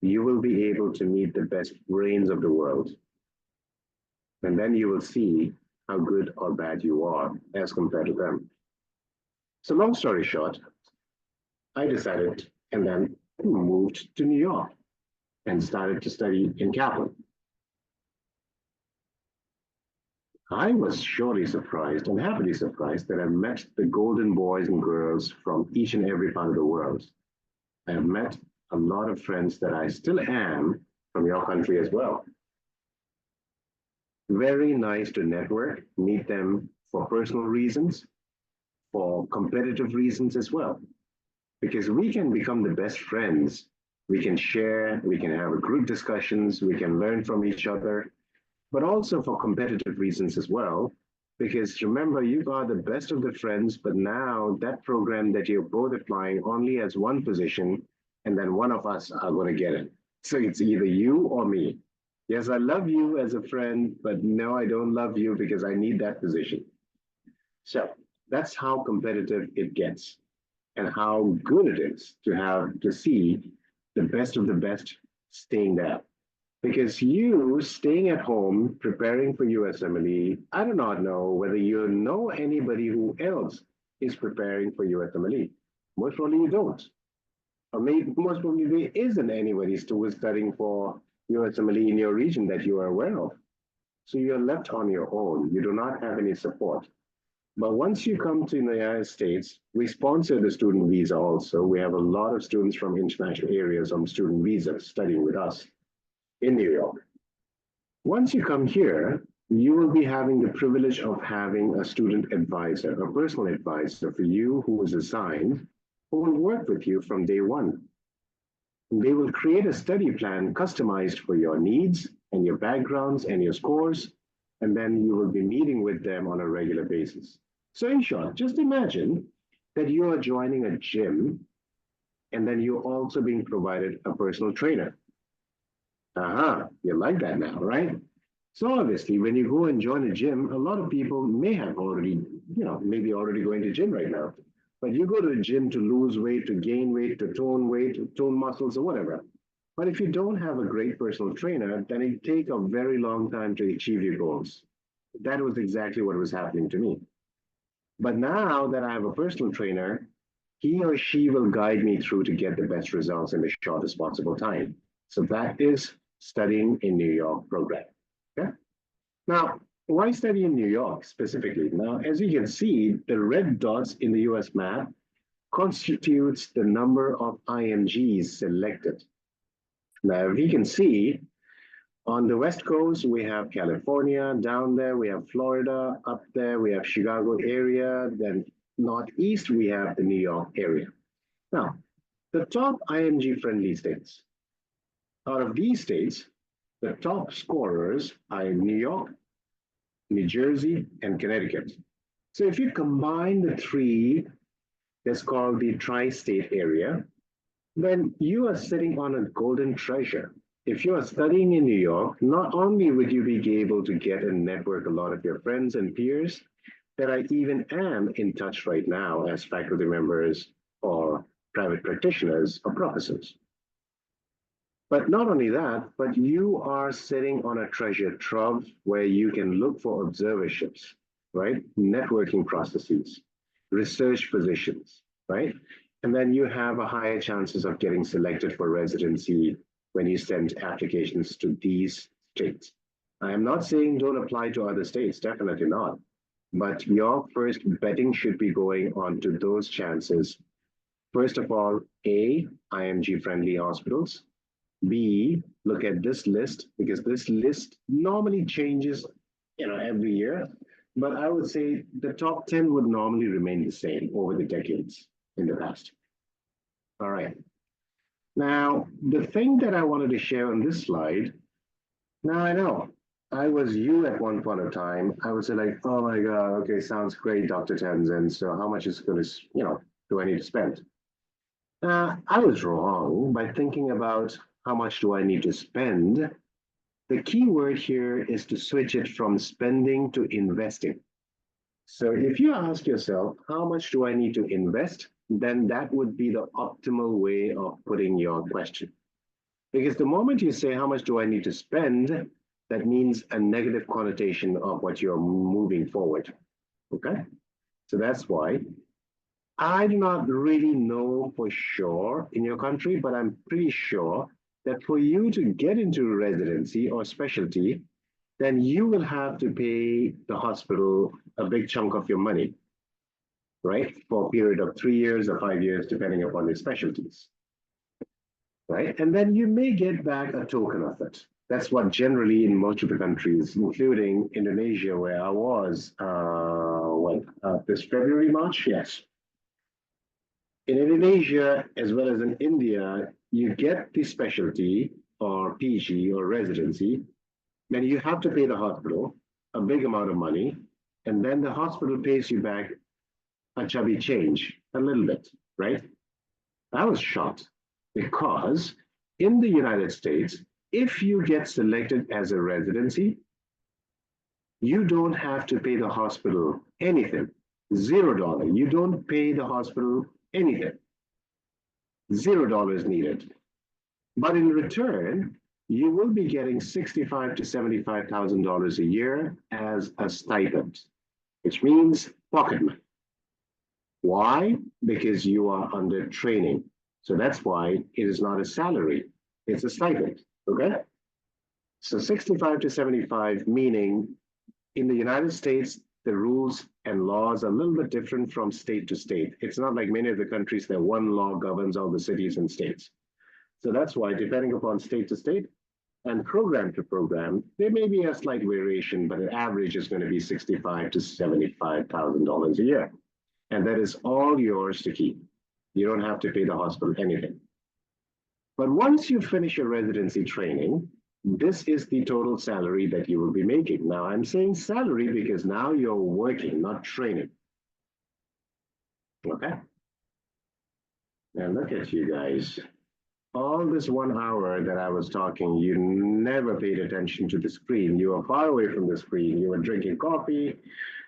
you will be able to meet the best brains of the world. And then you will see how good or bad you are as compared to them. So long story short, I decided and then moved to New York and started to study in Kaplan. I was surely surprised and happily surprised that I met the golden boys and girls from each and every part of the world. I have met a lot of friends that I still am from your country as well. Very nice to network, meet them for personal reasons, for competitive reasons as well. Because we can become the best friends. We can share, we can have group discussions, we can learn from each other, but also for competitive reasons as well. Because remember, you are the best of the friends, but now that program that you're both applying only has one position, and then one of us are going to get it. So it's either you or me. Yes, I love you as a friend, but no, I don't love you because I need that position. So that's how competitive it gets and how good it is to see the best of the best staying there. Because you staying at home, preparing for USMLE, I do not know whether you know anybody who else is preparing for USMLE. Most probably you don't. Or maybe most probably there isn't anybody still studying for USMLE in your region that you are aware of. So you're left on your own. You do not have any support. But once you come to the United States, we sponsor the student visa also. We have a lot of students from international areas on student visas studying with us in New York. Once you come here, you will be having the privilege of having a student advisor, a personal advisor for you who is assigned, who will work with you from day one. They will create a study plan customized for your needs and your backgrounds and your scores, and then you will be meeting with them on a regular basis. So in short, just imagine that you are joining a gym and then you're also being provided a personal trainer. You like that now, right? So obviously, when you go and join a gym, a lot of people may have already, maybe already going to gym right now. But you go to a gym to lose weight, to gain weight, to tone muscles or whatever. But if you don't have a great personal trainer, then it takes a very long time to achieve your goals. That was exactly what was happening to me. But now that I have a personal trainer, he or she will guide me through to get the best results in the shortest possible time. So that is studying in New York program. Okay? Now, why study in New York specifically? Now, as you can see, the red dots in the US map constitutes the number of IMGs selected. Now, we can see on the West Coast, we have California, down there we have Florida, up there we have Chicago area, then Northeast we have the New York area. Now, the top IMG-friendly states. Out of these states, the top scorers are in New York, New Jersey, and Connecticut. So if you combine the three, that's called the tri-state area, then you are sitting on a golden treasure. If you are studying in New York, not only would you be able to get and network a lot of your friends and peers that I even am in touch right now as faculty members or private practitioners or professors. But not only that, but you are sitting on a treasure trove where you can look for observerships, right? Networking processes, research positions, right? And then you have a higher chances of getting selected for residency when you send applications to these states. I am not saying don't apply to other states, definitely not. But your first betting should be going on to those chances. First of all, A, IMG-friendly hospitals. B, look at this list, because this list normally changes every year. But I would say the top 10 would normally remain the same over the decades in the past. All right. Now, the thing that I wanted to share on this slide, now I know I was you at one point of time. I was like, oh my God, okay, sounds great, Dr. Tenzin. So how much is going to, do I need to spend? I was wrong by thinking about how much do I need to spend. The key word here is to switch it from spending to investing. So if you ask yourself, how much do I need to invest? Then that would be the optimal way of putting your question. Because the moment you say, how much do I need to spend? That means a negative connotation of what you're moving forward. Okay? So that's why I do not really know for sure in your country, but I'm pretty sure that for you to get into residency or specialty, then you will have to pay the hospital a big chunk of your money, right? For a period of 3 years or 5 years, depending upon your specialties, right? And then you may get back a token of it. That's what generally in most of the countries, including Indonesia, where I was, this February, March? Yes. In Indonesia, as well as in India, you get the specialty or PG or residency, then you have to pay the hospital a big amount of money, and then the hospital pays you back a chubby change, a little bit, right? I was shocked because in the United States, if you get selected as a residency, you don't have to pay the hospital anything. $0. You don't pay the hospital anything. $0 needed. But in return, you will be getting $65,000 to $75,000 a year as a stipend, which means pocket money. Why? Because you are under training. So that's why it is not a salary, it's a stipend, okay? So 65 to 75, meaning in the United States, the rules and laws are a little bit different from state to state. It's not like many of the countries that one law governs all the cities and states. So that's why, depending upon state to state and program to program, there may be a slight variation, but an average is going to be $65,000 to $75,000 a year. And that is all yours to keep. You don't have to pay the hospital anything. But once you finish your residency training, this is the total salary that you will be making. Now, I'm saying salary because now you're working, not training. Okay? Now, look at you guys. All this 1 hour that I was talking, you never paid attention to the screen. You were far away from the screen. You were drinking coffee,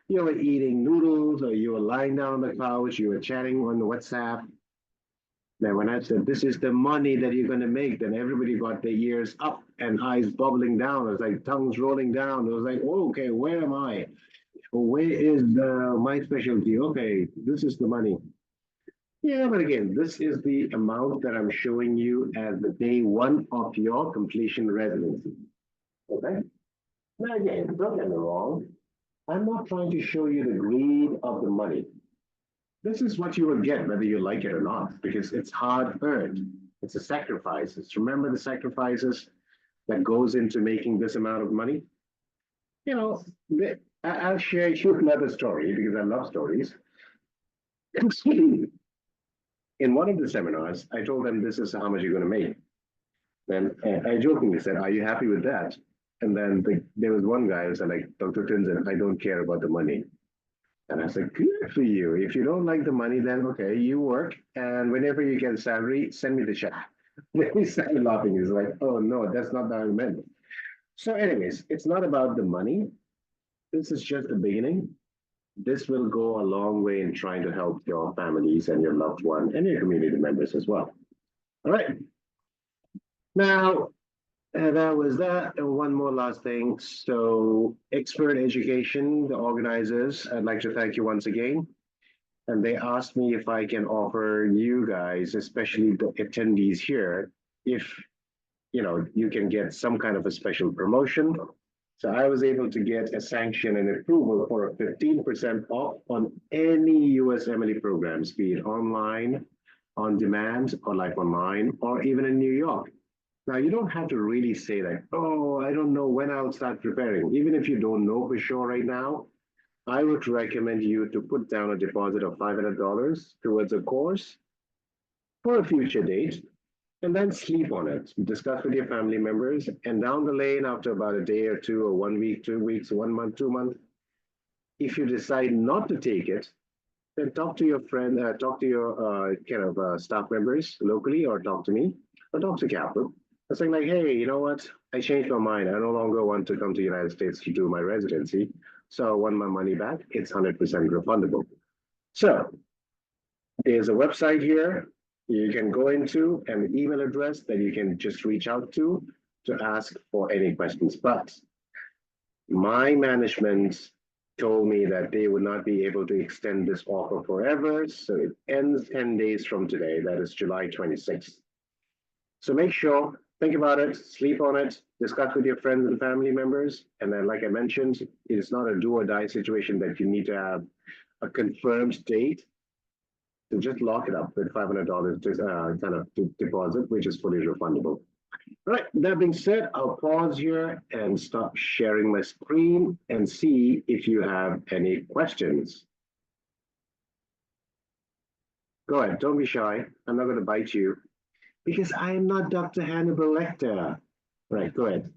you were eating noodles, or you were lying down on the couch, you were chatting on the WhatsApp. Then when I said, this is the money that you're going to make, then everybody got their ears up and eyes bubbling down. It was like tongues rolling down. It was like, oh, okay, where am I? Where is my specialty? Okay, this is the money. Yeah, but again, this is the amount that I'm showing you as the day one of your completion residency. Okay? Now again, don't get me wrong. I'm not trying to show you the greed of the money. This is what you will get, whether you like it or not, because it's hard earned. It's a sacrifices. Remember the sacrifices that goes into making this amount of money? You know, I'll share you another story because I love stories. In one of the seminars, I told them this is how much you're going to make. Then I jokingly said, "Are you happy with that?" And then there was one guy who said, like, "Dr. Tenzin, I don't care about the money." And I said, "Good for you. If you don't like the money, then okay, you work. And whenever you get a salary, send me the check." Then he started laughing. He's like, "Oh, no, that's not how I meant it." So anyways, it's not about the money. This is just the beginning. This will go a long way in trying to help your families and your loved one and your community members as well. All right. Now, that was that. And one more last thing. So, Expert Education, the organizers, I'd like to thank you once again. And they asked me if I can offer you guys, especially the attendees here, if you can get some kind of a special promotion. So I was able to get a sanction and approval for a 15% off on any USMLE programs, be it online, on demand, or like online, or even in New York. Now, you don't have to really say that, oh, I don't know when I'll start preparing. Even if you don't know for sure right now, I would recommend you to put down a deposit of $500 towards a course for a future date, and then sleep on it. Discuss with your family members, and down the lane, after about a day or two, or 1 week, 2 weeks, 1 month, 2 months, if you decide not to take it, then talk to your friend, talk to your staff members locally, or talk to me, or talk to Kaplan. It's like, hey, you know what? I changed my mind. I no longer want to come to the United States to do my residency. So I want my money back. It's 100% refundable. So there's a website here you can go into, an email address that you can just reach out to ask for any questions. But my management told me that they would not be able to extend this offer forever. So it ends 10 days from today. That is July 26th. So make sure, think about it, sleep on it, discuss with your friends and family members. And then, like I mentioned, it's not a do or die situation that you need to have a confirmed date. So just lock it up with $500 kind of deposit, which is fully refundable. All right, that being said, I'll pause here and stop sharing my screen and see if you have any questions. Go ahead, don't be shy. I'm not going to bite you because I am not Dr. Hannibal Lecter. Right, go ahead.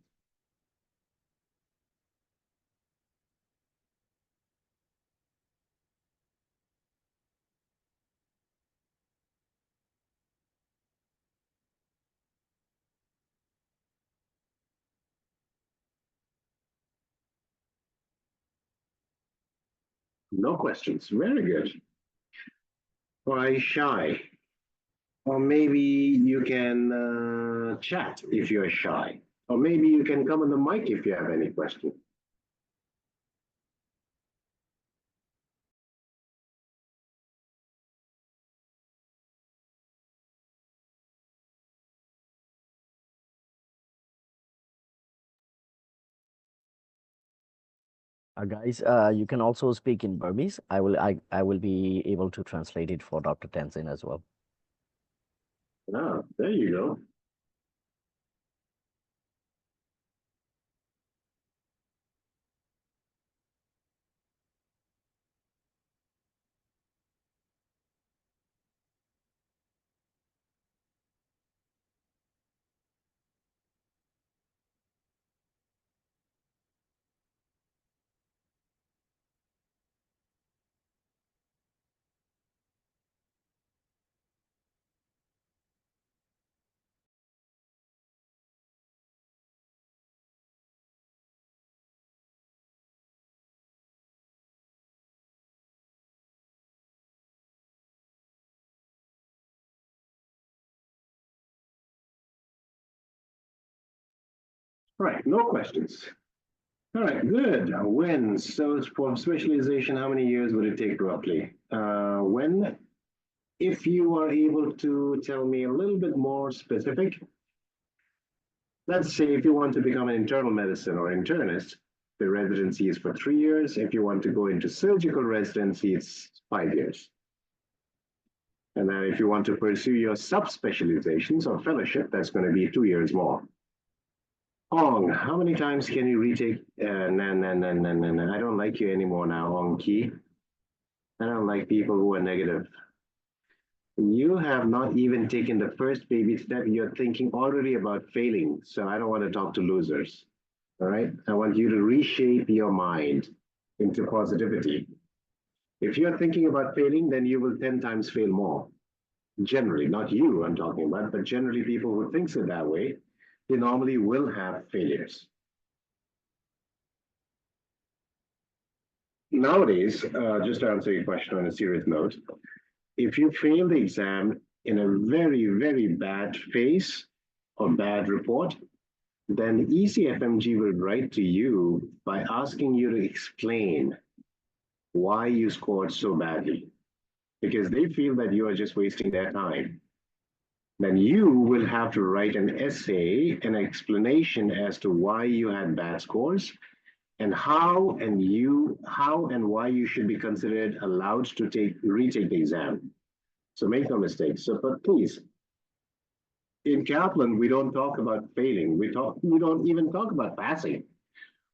No questions. Very good. Why shy? Or maybe you can chat if you're shy. Or maybe you can come on the mic if you have any question. Guys, you can also speak in Burmese. I will be able to translate it for Dr. Tenzin as well. Ah, there you go. All right, no questions. All right, good. When? So for specialization, how many years would it take roughly? When? If you are able to tell me a little bit more specific, let's say if you want to become an internal medicine or internist, the residency is for 3 years. If you want to go into surgical residency, it's 5 years. And then if you want to pursue your subspecializations or fellowship, that's going to be 2 years more. Ong, how many times can you retake? I don't like you anymore now, Ong Ki. I don't like people who are negative. You have not even taken the first baby step. You're thinking already about failing. So I don't want to talk to losers. All right. I want you to reshape your mind into positivity. If you're thinking about failing, then you will 10 times fail more. Generally, not you I'm talking about, but generally people who think it that way, they normally will have failures. Nowadays, just to answer your question on a serious note, if you fail the exam in a very, very bad phase or bad report, then the ECFMG will write to you by asking you to explain why you scored so badly, because they feel that you are just wasting their time. Then you will have to write an essay, an explanation as to why you had bad scores and how and why you should be considered allowed to retake the exam. So make no mistake. So, but please, in Kaplan, we don't talk about failing. We don't even talk about passing.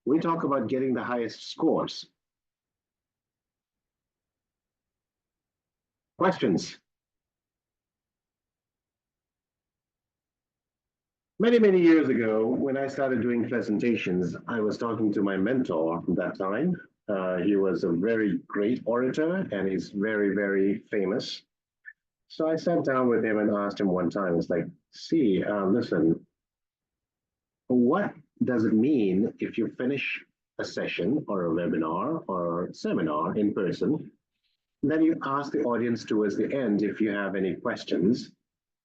We talk about getting the highest scores. Questions? Many, many years ago, when I started doing presentations, I was talking to my mentor at that time. He was a very great orator and he's very, very famous. So I sat down with him and asked him one time, it's like, see, listen, what does it mean if you finish a session or a webinar or a seminar in person, then you ask the audience towards the end if you have any questions,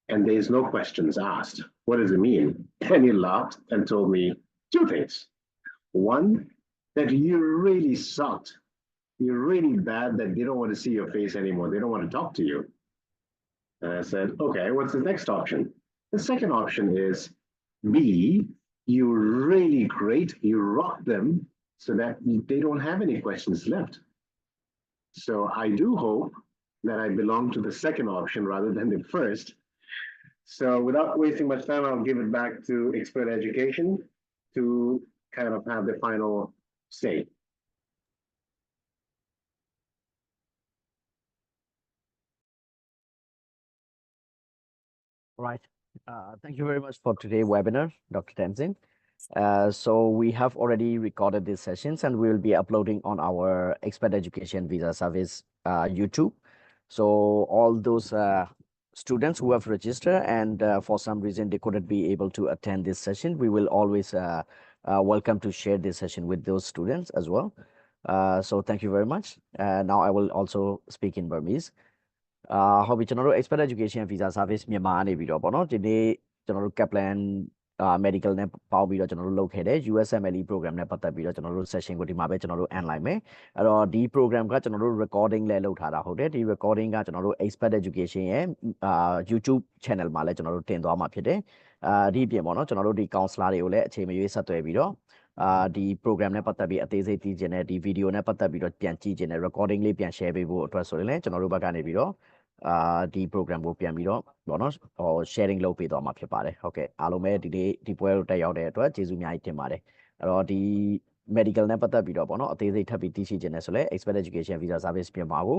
and there's no questions asked. What does it mean? And he laughed and told me two things. One, that you really sucked you're really bad that they don't want to see your face anymore. They don't want to talk to you. And I said, okay, what's the next option? The second option is B, you're really great, you rock them so that they don't have any questions left. So I do hope that I belong to the second option rather than the first. So without wasting much time, I'll give it back to Expert Education to kind of have the final say. Right. Thank you very much for today's webinar, Dr. Tenzin. So we have already recorded these sessions and we will be uploading on our Expert Education Visa Service YouTube. So all those students who have registered and for some reason they couldn't be able to attend this session, we will always welcome to share this session with those students as well. So thank you very much. Now I will also speak in Burmese. ဟုတ်ပြီကျွန်တော်တို့ expert education visa service မြန်မာကနေပြီးတော့ပေါ့နော်ဒီနေ့ကျွန်တော်တို့ Kaplan medical နဲ့ပေါင်းပြီးတော့ကျွန်တော်တို့လုပ်ခဲ့တဲ့ USMLE program နဲ့ပတ်သက်ပြီးတော့ကျွန်တော်တို့ session ကိုဒီမှာပဲကျွန်တော်တို့ end လိုက်မယ်အဲ့တော့ဒီ program ကကျွန်တော်တို့ recording လည်းလုပ်ထားတာဟုတ်တယ်ဒီ recording ကကျွန်တော်တို့ expert education ရဲ့YouTube channel မှာလည်းကျွန်တော်တို့တင်သွားမှာဖြစ်တယ်ဒီအပြင်ပေါ့နော်ကျွန်တော်တို့ဒီ counselor တွေကိုလည်းအချိန်မရွေးဆက်သွယ်ပြီးတော့ဒီ program နဲ့ပတ်သက်ပြီးအသေးစိတ်သိချင်တဲ့ဒီ video နဲ့ပတ်သက်ပြီးတော့ပြန်ကြည့်ချင်တဲ့ recording လေးပြန် share ပေးဖို့အတွက်ဆိုရင်လည်းကျွန်တော်တို့ဘက်ကနေပြီးတော့ဒီ program ကိုပြန်ပြီးတော့ပေါ့နော်sharing လုပ်ပေးသွားမှာဖြစ်ပါတယ်ဟုတ်ကဲ့အားလုံးပဲဒီနေ့ဒီပွဲကိုတက်ရောက်တဲ့အတွက်ကျေးဇူးအများကြီးတင်ပါတယ်အဲ့တော့ဒီ medical နဲ့ပတ်သက်ပြီးတော့ပေါ့နော်အသေးစိတ်ထပ်ပြီးသိရှိချင်တယ်ဆိုလဲ Expert Education Visa Service မြန်မာကို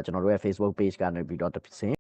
ကျွန်တော်တို့ရဲ့ Facebook page ကနေပြီးတော့တစ်ဆင့်